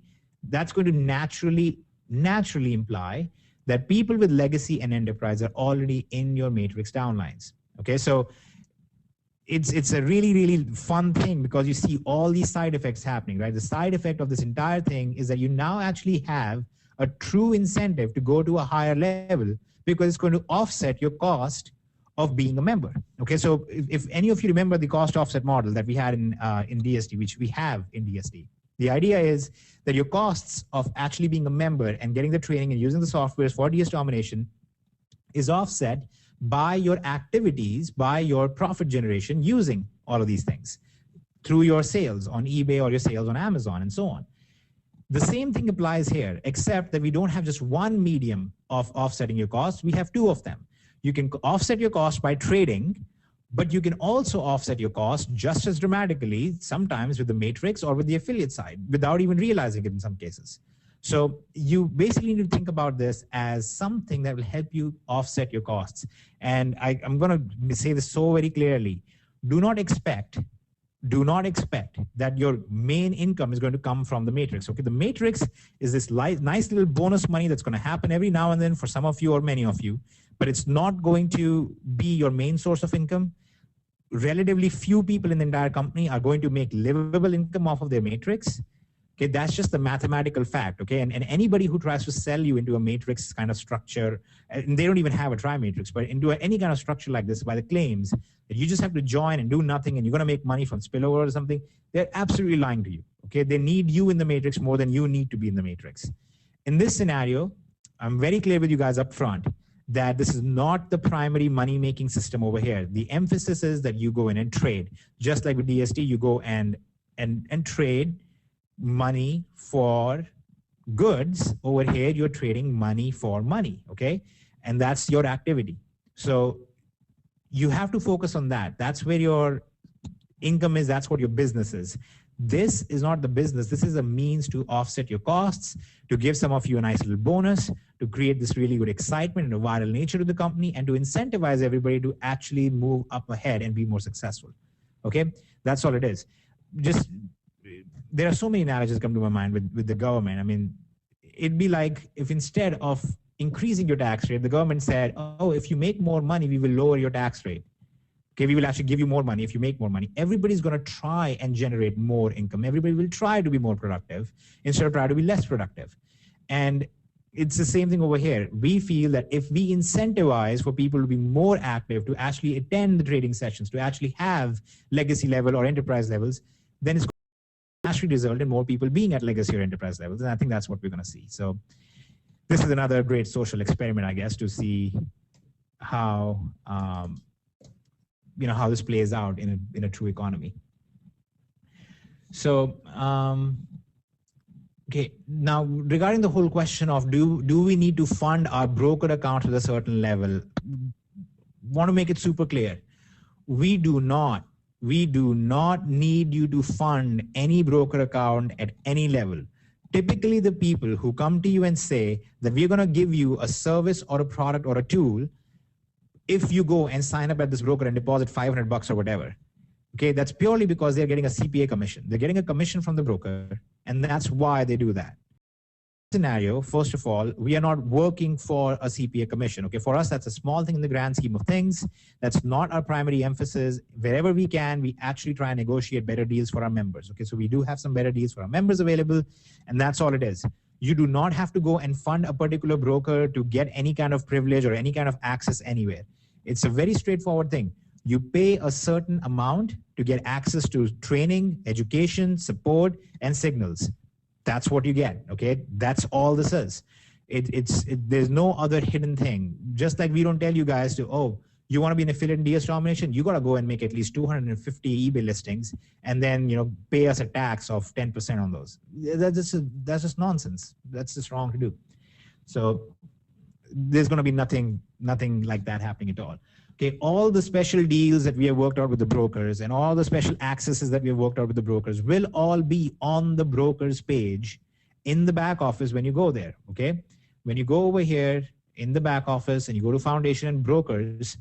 That's going to naturally imply that people with legacy and enterprise are already in your matrix downlines. Okay, so it's a really, really fun thing, because you see all these side effects happening, right? The side effect of this entire thing is that you now actually have a true incentive to go to a higher level, because it's going to offset your cost of being a member. Okay, so if any of you remember the cost offset model that we had in DSD, which we have in DSD, the idea is that your costs of actually being a member and getting the training and using the softwares for DS Domination is offset by your activities, by your profit generation using all of these things through your sales on eBay or your sales on Amazon and so on. The same thing applies here, except that we don't have just one medium of offsetting your costs. We have two of them. You can offset your cost by trading, but you can also offset your cost just as dramatically, sometimes with the matrix or with the affiliate side, without even realizing it in some cases. So you basically need to think about this as something that will help you offset your costs. And I'm going to say this so very clearly. Do not expect that your main income is going to come from the matrix. Okay, the matrix is this nice little bonus money that's going to happen every now and then for some of you or many of you, but it's not going to be your main source of income. Relatively few people in the entire company are going to make livable income off of their matrix. Okay, that's just the mathematical fact. Okay, and anybody who tries to sell you into a matrix kind of structure, and they don't even have a tri-matrix, but into any kind of structure like this by the claims that you just have to join and do nothing and you're going to make money from spillover or something, they're absolutely lying to you. Okay, they need you in the matrix more than you need to be in the matrix. In this scenario, I'm very clear with you guys up front that this is not the primary money-making system over here. The emphasis is that you go in and trade. Just like with DST, you go and trade money for goods. Over here, you're trading money for money, okay? And that's your activity. So you have to focus on that. That's where your income is. That's what your business is. This is not the business. This is a means to offset your costs, to give some of you a nice little bonus, to create this really good excitement and a viral nature to the company, and to incentivize everybody to actually move up ahead and be more successful. Okay? That's all it is. Just, there are so many analogies that come to my mind with the government. I mean, it'd be like if instead of increasing your tax rate, the government said, oh, if you make more money, we will lower your tax rate. Okay, we will actually give you more money if you make more money. Everybody's going to try and generate more income. Everybody will try to be more productive instead of try to be less productive. And it's the same thing over here. We feel that if we incentivize for people to be more active, to actually attend the trading sessions, to actually have legacy level or enterprise levels, then it's going to actually result in more people being at legacy or enterprise levels. And I think that's what we're going to see. So this is another great social experiment, I guess, to see how how this plays out in a true economy. So, okay, now regarding the whole question of do we need to fund our broker account at a certain level, want to make it super clear. We do not need you to fund any broker account at any level. Typically, the people who come to you and say that we're going to give you a service or a product or a tool if you go and sign up at this broker and deposit $500 or whatever, Okay, that's purely because they're getting a CPA commission. They're getting a commission from the broker, and that's why they do that. Scenario, first of all, we are not working for a CPA commission. Okay, for us, that's a small thing in the grand scheme of things. That's not our primary emphasis. Wherever we can, we actually try and negotiate better deals for our members. Okay, so we do have some better deals for our members available, and that's all it is. You do not have to go and fund a particular broker to get any kind of privilege or any kind of access anywhere. It's a very straightforward thing. You pay a certain amount to get access to training, education, support, and signals. That's what you get, okay? That's all this is. There's no other hidden thing. Just like we don't tell you guys to, oh, you want to be an affiliate in DS Domination, you got to go and make at least 250 eBay listings and then, pay us a tax of 10% on those. That's just nonsense. That's just wrong to do. So there's going to be nothing like that happening at all. Okay, all the special deals that we have worked out with the brokers and all the special accesses that we have worked out with the brokers will all be on the broker's page in the back office when you go there, okay? When you go over here in the back office and you go to Foundation and Brokers,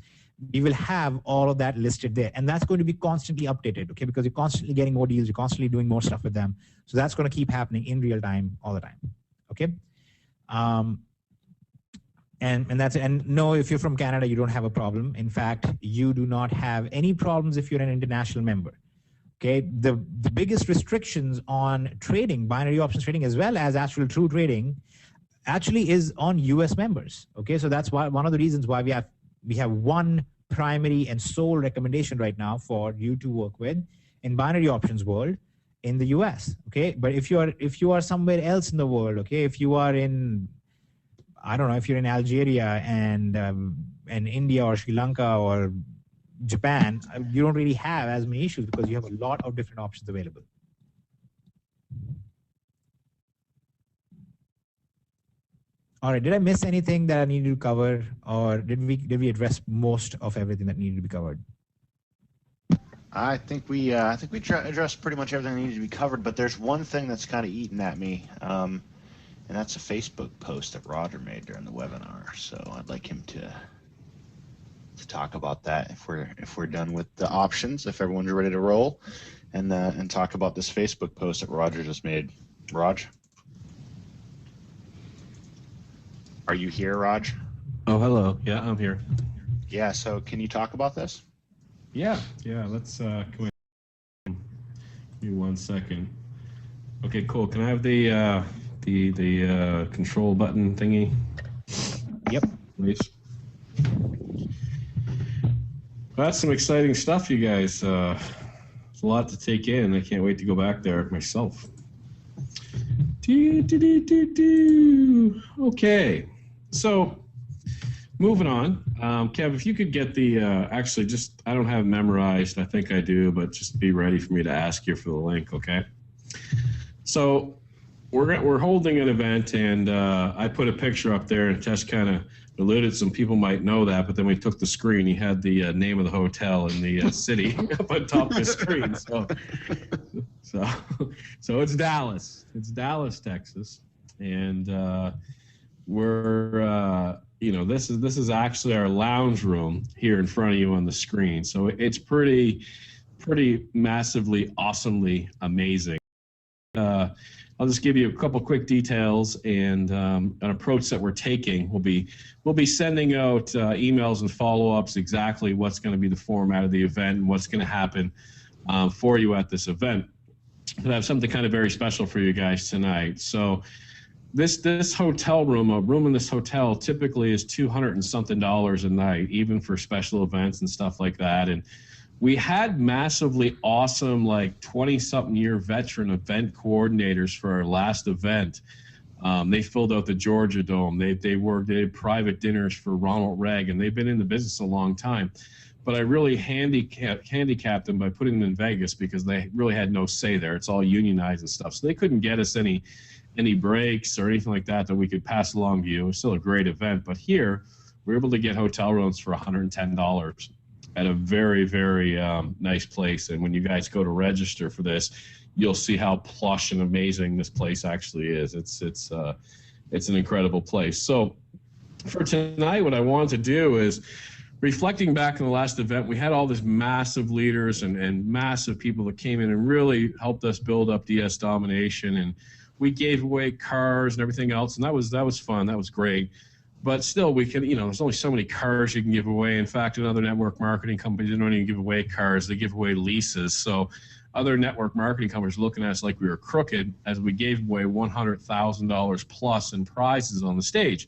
we will have all of that listed there. And that's going to be constantly updated, okay? Because you're constantly getting more deals, you're constantly doing more stuff with them. So that's going to keep happening in real time all the time, okay? And that's it. And no, if you're from Canada, you don't have a problem. In fact, you do not have any problems if you're an international member. Okay, the biggest restrictions on trading, binary options trading, as well as actual true trading, actually is on US members. Okay, so that's why one of the reasons why we have one primary and sole recommendation right now for you to work with in binary options world in the US. Okay, but if you are somewhere else in the world, okay, if you are in, I don't know, if you're in Algeria and India or Sri Lanka or Japan, you don't really have as many issues because you have a lot of different options available. All right, did I miss anything that I needed to cover, or did we address most of everything that needed to be covered? I think we addressed pretty much everything that needed to be covered, but there's one thing that's kind of eating at me. And that's a Facebook post that Roger made during the webinar. So I'd like him to talk about that if we're done with the options, if everyone's ready to roll, and talk about this Facebook post that Roger just made. Raj, are you here, Raj? Oh, hello. Yeah, I'm here. Yeah. So can you talk about this? Yeah. Let's come in. Give me 1 second. Okay, cool. Can I have the control button thingy? Yep. Please. That's some exciting stuff, you guys. It's a lot to take in. I can't wait to go back there myself. Okay, so moving on. Kev, if you could get the, actually just, I don't have it memorized. I think I do, but just be ready for me to ask you for the link, okay? So we're holding an event, and I put a picture up there and just kind of alluded. Some people might know that, but then we took the screen. He had the name of the hotel in the city up on top of the screen. So it's Dallas. It's Dallas, Texas, and we're this is actually our lounge room here in front of you on the screen. So it's pretty massively, awesomely amazing. I'll just give you a couple quick details and an approach that we're taking. We'll be sending out emails and follow-ups exactly what's going to be the format of the event and what's going to happen for you at this event. But I have something kind of very special for you guys tonight. So this hotel room, a room in this hotel typically is $200 and something a night, even for special events and stuff like that. And we had massively awesome, like 20-something year veteran event coordinators for our last event. They filled out the Georgia Dome. They did private dinners for Ronald Reagan. They've been in the business a long time. But I really handicapped them by putting them in Vegas because they really had no say there. It's all unionized and stuff. So they couldn't get us any breaks or anything like that we could pass along to you. It was still a great event. But here, we were able to get hotel rooms for $110. At a very, very nice place. And when you guys go to register for this, you'll see how plush and amazing this place actually is. It's an incredible place. So for tonight, what I want to do is reflecting back on the last event, we had all these massive leaders and massive people that came in and really helped us build up DS Domination. And we gave away cars and everything else. And that was fun. That was great. But still, we can, there's only so many cars you can give away. In fact, another network marketing company, they don't even give away cars. They give away leases. So other network marketing companies were looking at us like we were crooked as we gave away $100,000 plus in prizes on the stage.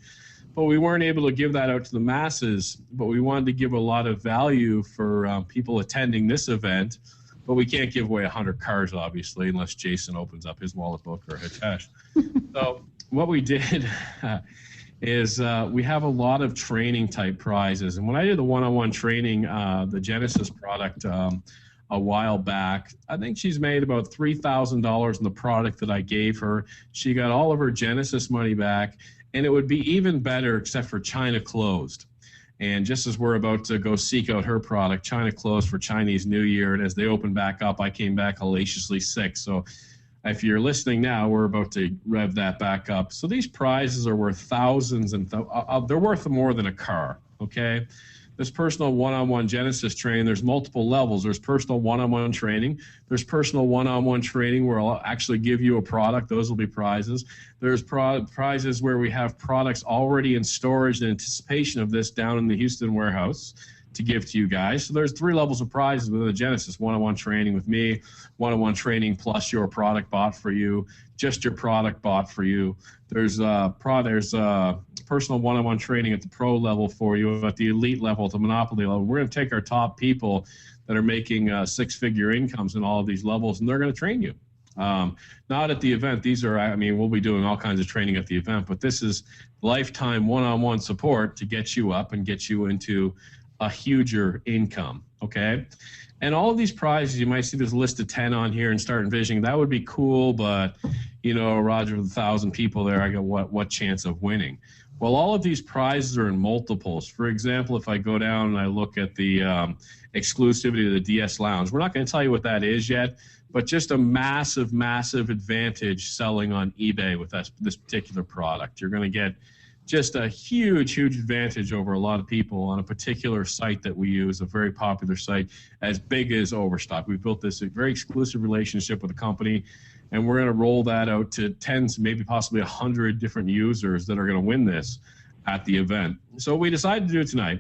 But we weren't able to give that out to the masses, but we wanted to give a lot of value for people attending this event. But we can't give away 100 cars, obviously, unless Jason opens up his wallet book or Hitesh. So what we did is we have a lot of training type prizes. And when I did the one-on-one training, the Genesis product a while back, I think she's made about $3,000 in the product that I gave her. She got all of her Genesis money back, and it would be even better except for China closed. And just as we're about to go seek out her product, China closed for Chinese New Year. And as they opened back up, I came back hellaciously sick. So if you're listening now, we're about to rev that back up. So these prizes are worth thousands, and they're worth more than a car, okay? This personal one-on-one Genesis training, there's multiple levels. There's personal one-on-one training. There's personal one-on-one training where I'll actually give you a product. Those will be prizes. There's prizes where we have products already in storage in anticipation of this down in the Houston warehouse to give to you guys. So there's 3 levels of prizes within the Genesis: one-on-one training with me, one-on-one training plus your product bought for you, just your product bought for you. There's personal one-on-one training at the pro level for you, at the elite level, at the monopoly level. We're going to take our top people that are making 6-figure incomes in all of these levels, and they're going to train you. Not at the event. These are, we'll be doing all kinds of training at the event, but this is lifetime one-on-one support to get you up and get you into a huger income, okay? And all of these prizes, you might see this list of 10 on here and start envisioning, that would be cool, but, Roger, with 1,000 people there, I got what chance of winning? Well, all of these prizes are in multiples. For example, if I go down and I look at the exclusivity of the DS Lounge, we're not going to tell you what that is yet, but just a massive, massive advantage selling on eBay with this particular product. You're going to get just a huge, huge advantage over a lot of people on a particular site that we use, a very popular site, as big as Overstock. We've built this very exclusive relationship with a company, and we're going to roll that out to tens, maybe possibly 100 different users that are going to win this at the event. So what we decided to do tonight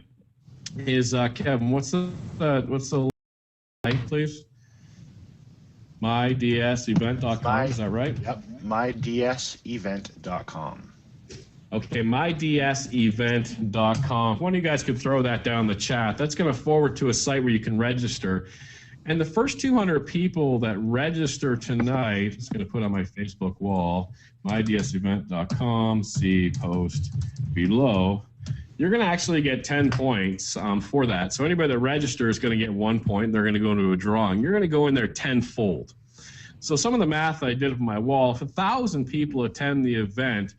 is, Kevin, what's the link, please? MyDSEvent.com, is that right? Yep, mydsevent.com. Okay, mydsevent.com. If one of you guys could throw that down in the chat, that's going to forward to a site where you can register. And the first 200 people that register tonight, it's going to put on my Facebook wall, mydsevent.com, see post below. You're going to actually get 10 points for that. So anybody that registers is going to get 1 point. They're going to go into a drawing. You're going to go in there tenfold. So some of the math I did on my wall, if 1,000 people attend the event,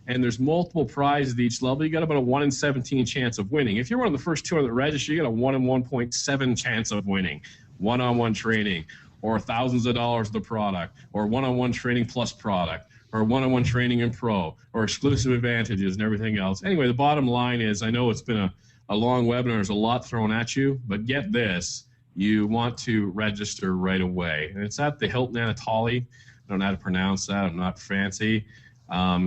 and there's multiple prizes at each level, you got about a 1 in 17 chance of winning. If you're one of the first 200 that register, you got a 1 in 1.7 chance of winning. One-on-one training, or thousands of dollars of the product, or one-on-one training plus product, or one-on-one training in pro, or exclusive advantages and everything else. Anyway, the bottom line is, I know it's been a long webinar, there's a lot thrown at you, but get this, you want to register right away. And it's at the Hilton Anatoly. I don't know how to pronounce that, I'm not fancy.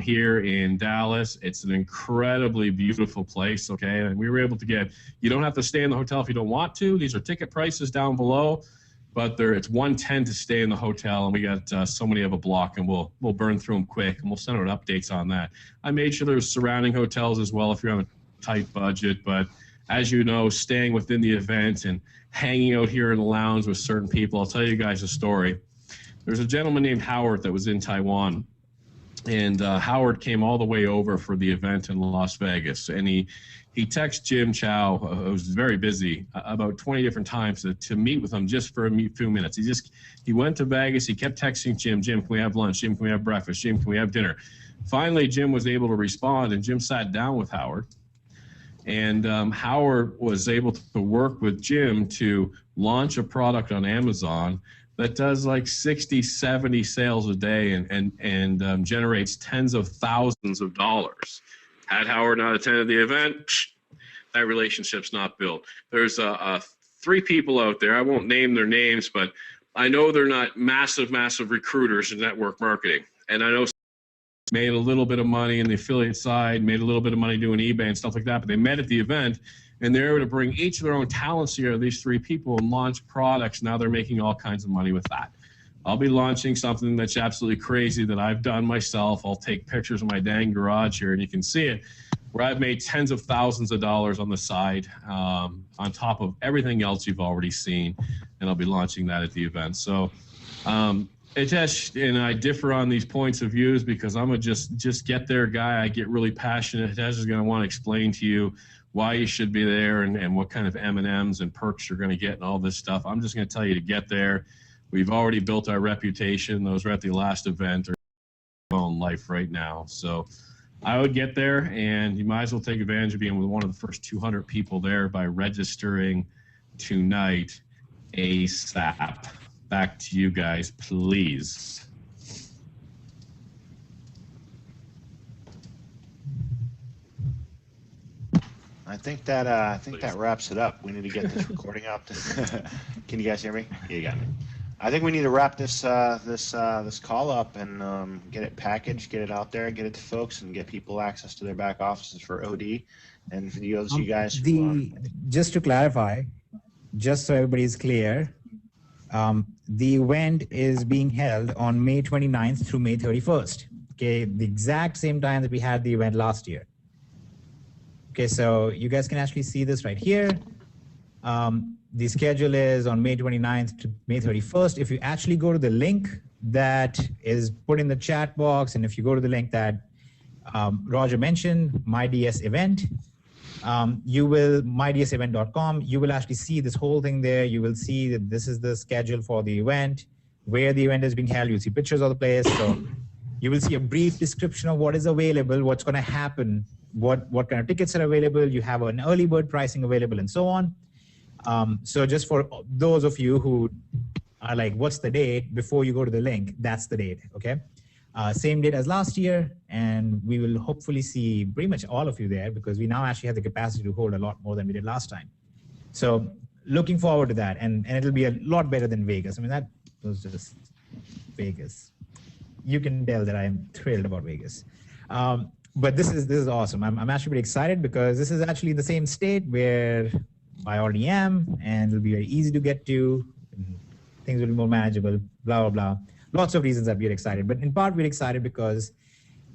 Here in Dallas. It's an incredibly beautiful place, okay? And we were able to get, you don't have to stay in the hotel if you don't want to. These are ticket prices down below, but it's $110 to stay in the hotel, and we got so many of a block, and we'll burn through them quick, and we'll send out updates on that. I made sure there's surrounding hotels as well if you're on a tight budget, but as you know, staying within the event and hanging out here in the lounge with certain people. I'll tell you guys a story. There's a gentleman named Howard that was in Taiwan. And Howard came all the way over for the event in Las Vegas, and he texted Jim Chow, who was very busy, about 20 different times to meet with him just for a few minutes. He went to Vegas. He kept texting Jim, can we have lunch? Jim, can we have breakfast? Jim, can we have dinner? Finally, Jim was able to respond, and Jim sat down with Howard. And Howard was able to work with Jim to launch a product on Amazon that does like 60, 70 sales a day and generates tens of thousands of dollars. Had Howard not attended the event, that relationship's not built. There's three people out there. I won't name their names, but I know they're not massive recruiters in network marketing. And I know made a little bit of money in the affiliate side, made a little bit of money doing eBay and stuff like that, but they met at the event and they're able to bring each of their own talents here, these three people, and launch products. Now they're making all kinds of money with that. I'll be launching something that's absolutely crazy that I've done myself. I'll take pictures of my dang garage here and you can see it, where I've made tens of thousands of dollars on the side, on top of everything else you've already seen, and I'll be launching that at the event. So Hitesh and I differ on these points of views because I'm a just get there guy. I get really passionate. Hitesh is going to want to explain to you why you should be there and what kind of M&Ms and perks you're going to get and all this stuff. I'm just going to tell you to get there. We've already built our reputation. Those were at the last event or own life right now. So I would get there, and you might as well take advantage of being one of the first 200 people there by registering tonight ASAP. Back to you guys, please. I think that wraps it up. We need to get this recording up. Can you guys hear me? Yeah, you got me. I think we need to wrap this this call up and get it packaged, get it out there, get it to folks, and get people access to their back offices for OD. And for you guys, just to clarify, just so everybody is clear, the event is being held on May 29th through May 31st. Okay, the exact same time that we had the event last year. Okay, so you guys can actually see this right here. The schedule is on May 29th to May 31st. If you actually go to the link that is put in the chat box, and if you go to the link that Roger mentioned, My DS event, you will, mydsevent.com, you will actually see this whole thing there. You will see that this is the schedule for the event, where the event is being held. You'll see pictures of the place. So you will see a brief description of what is available, what's going to happen, what kind of tickets are available. You have an early bird pricing available and so on. So just for those of you who are like, what's the date? Before you go to the link, that's the date, okay? Same date as last year, and we will hopefully see pretty much all of you there because we now actually have the capacity to hold a lot more than we did last time. So looking forward to that, and it'll be a lot better than Vegas. I mean, that was just Vegas. You can tell that I'm thrilled about Vegas. But this is awesome. I'm actually pretty excited because this is actually the same state where I already am, and it'll be very easy to get to. Things will be more manageable, blah, blah, blah. Lots of reasons that we're excited, but in part we're excited because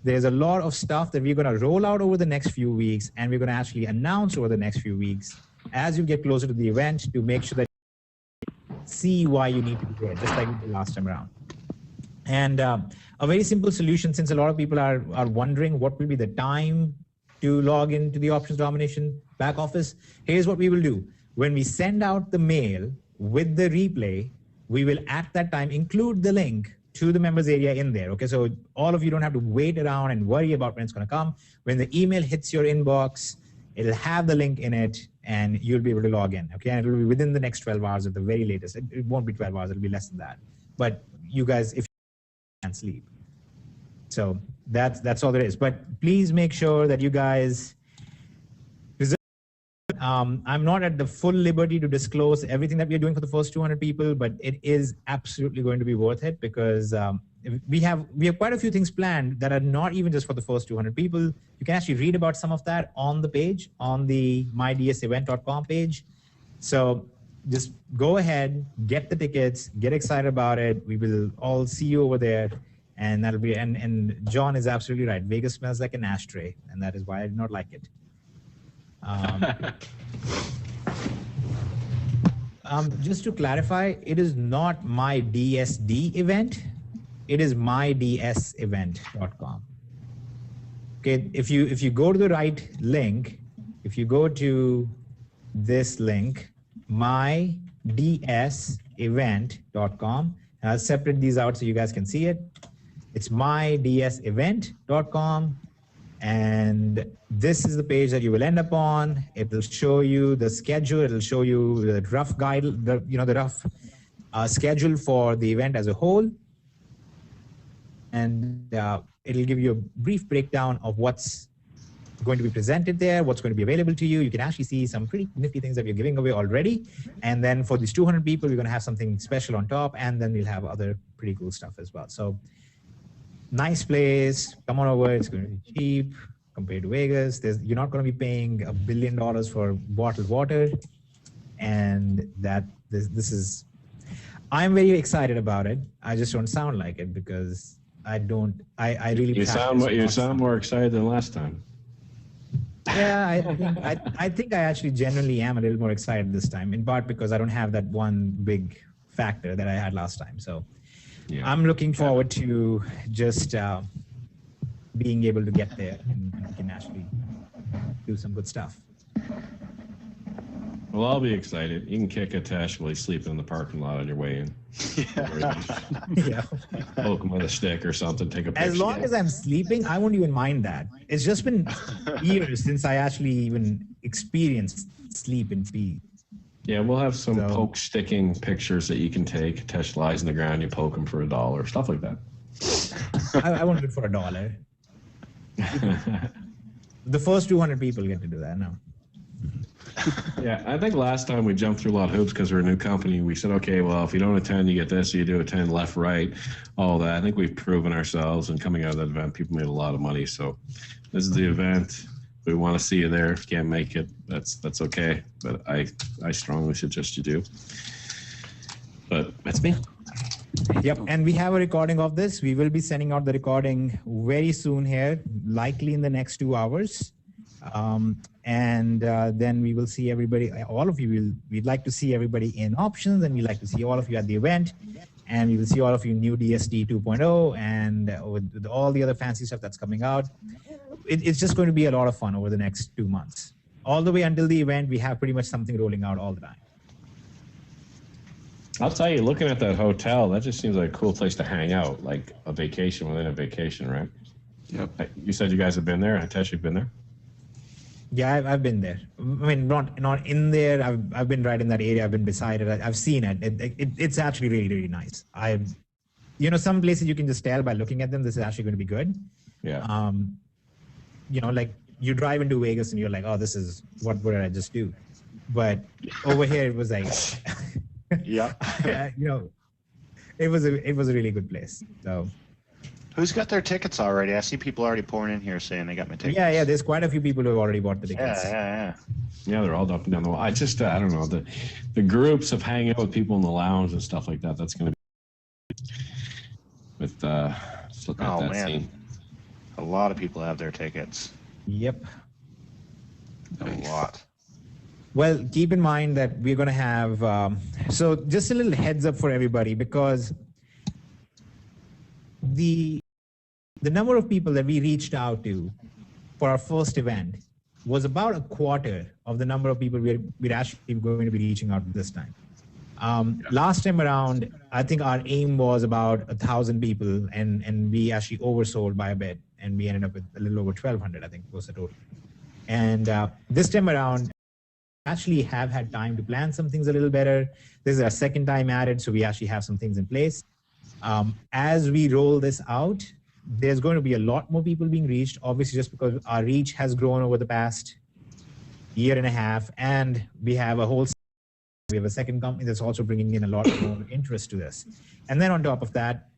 there's a lot of stuff that we're going to roll out over the next few weeks, and we're going to actually announce over the next few weeks as you get closer to the event to make sure that you see why you need to be there, just like we did last time around. And a very simple solution, since a lot of people are wondering what will be the time to log into the Options Domination back office, here's what we will do. When we send out the mail with the replay, we will at that time include the link to the members area in there. Okay, so all of you don't have to wait around and worry about when it's going to come. When the email hits your inbox, it'll have the link in it and you'll be able to log in. Okay, and it'll be within the next 12 hours at the very latest. It won't be 12 hours, it'll be less than that. But you guys, if you can't sleep. So that's all there is. But please make sure that you guys, I'm not at the full liberty to disclose everything that we're doing for the first 200 people, but it is absolutely going to be worth it because we have quite a few things planned that are not even just for the first 200 people. You can actually read about some of that on the page, on the mydsevent.com page. So just go ahead, get the tickets, get excited about it. We will all see you over there. And that'll be, and John is absolutely right. Vegas smells like an ashtray, and that is why I do not like it. Just to clarify, it is not my DSD event. It is mydsevent.com. Okay, if you go to the right link, if you go to this link, mydsevent.com, and I'll separate these out so you guys can see it. It's mydsevent.com. And this is the page that you will end up on. It will show you the schedule. It'll show you the rough guide, the rough schedule for the event as a whole. And it'll give you a brief breakdown of what's going to be presented there, what's going to be available to you. You can actually see some pretty nifty things that we're giving away already. And then for these 200 people, we're going to have something special on top, and then we'll have other pretty cool stuff as well. So nice place. Come on over. It's going to be cheap compared to Vegas. You're not going to be paying $1 billion for bottled water. And this is, I'm very excited about it. I just don't sound like it because I really. You sound more excited than last time. Yeah, I think I actually genuinely am a little more excited this time, in part because I don't have that one big factor that I had last time. So yeah. I'm looking forward to just being able to get there and we can actually do some good stuff. Well, I'll be excited. You can kick a Tesh while he's sleeping in the parking lot on your way in. Yeah. Poke him with a stick or something, take a picture. As long as I'm sleeping, I won't even mind that. It's just been years since I actually even experienced sleep in peace. Yeah, we'll have some poke sticking pictures that you can take. Tesh lies on the ground, you poke him for $1, stuff like that. I won't do it for $1. The first 200 people get to do that now. Yeah, I think last time we jumped through a lot of hoops because we're a new company. We said, okay, well, if you don't attend, you get this. You do attend, left, right, all that. I think we've proven ourselves, and coming out of that event, people made a lot of money. So this is the event. We want to see you there. If you can't make it, that's okay. But I strongly suggest you do. But that's me. Yep, and we have a recording of this. We will be sending out the recording very soon here, likely in the next 2 hours. And then we will see everybody, all of you, we'd like to see everybody in options, and we'd like to see all of you at the event, and we will see all of you new DSD 2.0 and with all the other fancy stuff that's coming out. It's just going to be a lot of fun over the next 2 months. All the way until the event, we have pretty much something rolling out all the time. I'll tell you, looking at that hotel, that just seems like a cool place to hang out, like a vacation within a vacation, right? Yep. You said you guys have been there. Tesh, you've been there? Yeah, I've been there. I mean, not in there. I've been right in that area. I've been beside it. I've seen it. It's actually really, really nice. Some places you can just tell by looking at them, this is actually going to be good. Yeah. Like you drive into Vegas and you're like, oh, this is what did I just do? But over here it was like, yeah, it was a really good place. So. Who's got their tickets already? I see people already pouring in here saying they got my tickets. Yeah. There's quite a few people who have already bought the tickets. Yeah. Yeah, they're all up and down the wall. I just, I don't know, the groups of hanging out with people in the lounge and stuff like that. That's going to be with just looking at that scene. A lot of people have their tickets. Yep. A lot. Well, keep in mind that we're going to have. So just a little heads up for everybody, because the number of people that we reached out to for our first event was about a quarter of the number of people we're actually going to be reaching out this time. Last time around, I think our aim was about 1,000 people, and we actually oversold by a bit, and we ended up with a little over 1,200, I think was the total. And this time around, actually have had time to plan some things a little better. This is our second time at it, so we actually have some things in place. As we roll this out, there's going to be a lot more people being reached, obviously just because our reach has grown over the past year and a half, and we have a second company that's also bringing in a lot more interest to this. And then on top of that,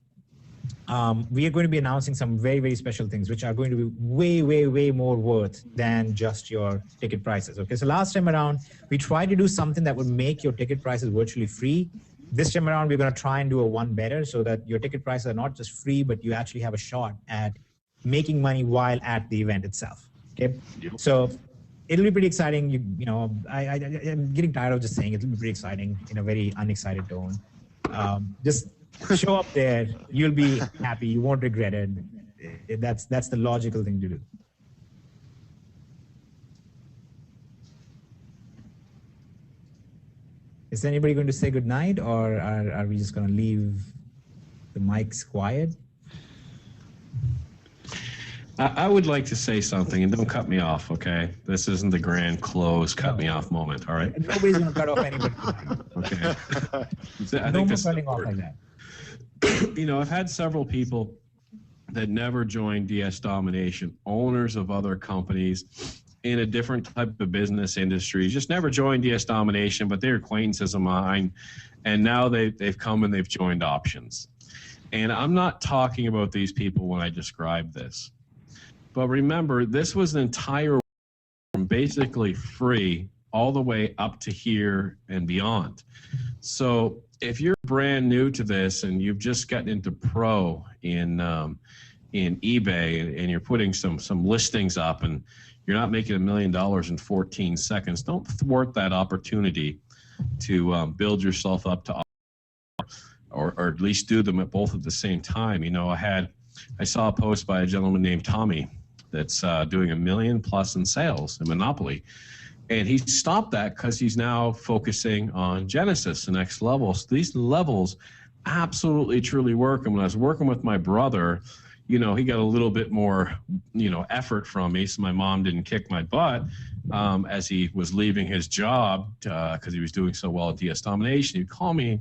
we are going to be announcing some very, very special things, which are going to be way, way, way more worth than just your ticket prices. Okay, so last time around, we tried to do something that would make your ticket prices virtually free. This time around, we're going to try and do a one better, so that your ticket prices are not just free, but you actually have a shot at making money while at the event itself. Okay, so it'll be pretty exciting. I'm getting tired of just saying it'll be pretty exciting in a very unexcited tone. Just show up there. You'll be happy. You won't regret it. That's the logical thing to do. Is anybody going to say goodnight, or are we just going to leave the mics quiet? I would like to say something, and don't cut me off, okay? This isn't the grand close cut me off moment, all right? Nobody's going to cut off anybody. Okay. I no think more cutting off like that. I've had several people that never joined DS Domination, owners of other companies in a different type of business industry, just never joined DS Domination, but they're acquaintances of mine. And now they've come and they've joined options. And I'm not talking about these people when I describe this. But remember, this was an entire from basically free all the way up to here and beyond. So if you're brand new to this and you've just gotten into pro in eBay and you're putting some listings up and you're not making $1 million in 14 seconds, don't thwart that opportunity to build yourself up to, or at least do them at both at the same time. You know, I saw a post by a gentleman named Tommy that's doing $1 million+ in sales in Monopoly. And he stopped that because he's now focusing on Genesis, the next level. So these levels absolutely, truly work. And when I was working with my brother, you know, he got a little bit more, you know, effort from me. So my mom didn't kick my butt as he was leaving his job because he was doing so well at DS Domination. He'd call me,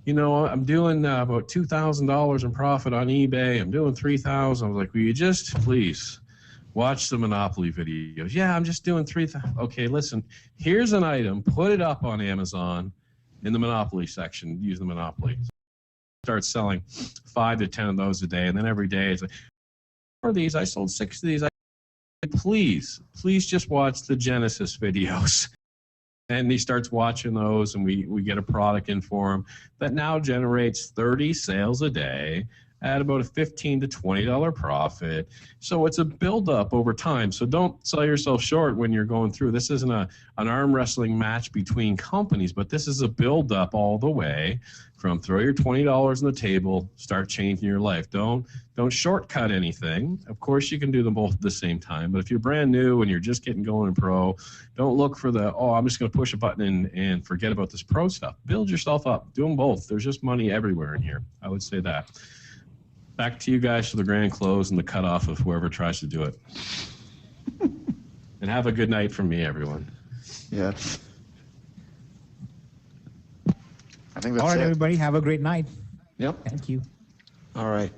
you know, I'm doing about $2,000 in profit on eBay. I'm doing $3,000. I was like, will you just please watch the Monopoly videos? Yeah, I'm just doing 3,000. Okay, listen, here's an item. Put it up on Amazon in the Monopoly section. Use the Monopoly. Start selling 5 to 10 of those a day. And then every day it's like, for these, I sold 6 of these. Please just watch the Genesis videos. And he starts watching those, and we get a product in for him that now generates 30 sales a day at about a $15 to $20 profit. So it's a buildup over time. So don't sell yourself short when you're going through. This isn't an arm wrestling match between companies, but this is a buildup all the way from throw your $20 on the table, start changing your life. Don't shortcut anything. Of course, you can do them both at the same time. But if you're brand new and you're just getting going in pro, don't look for I'm just going to push a button and forget about this pro stuff. Build yourself up. Do them both. There's just money everywhere in here. I would say that. Back to you guys for the grand close and the cutoff of whoever tries to do it. And have a good night from me, everyone. Yes. I think that's All right, it. everybody, have a great night. Yep. Thank you. All right.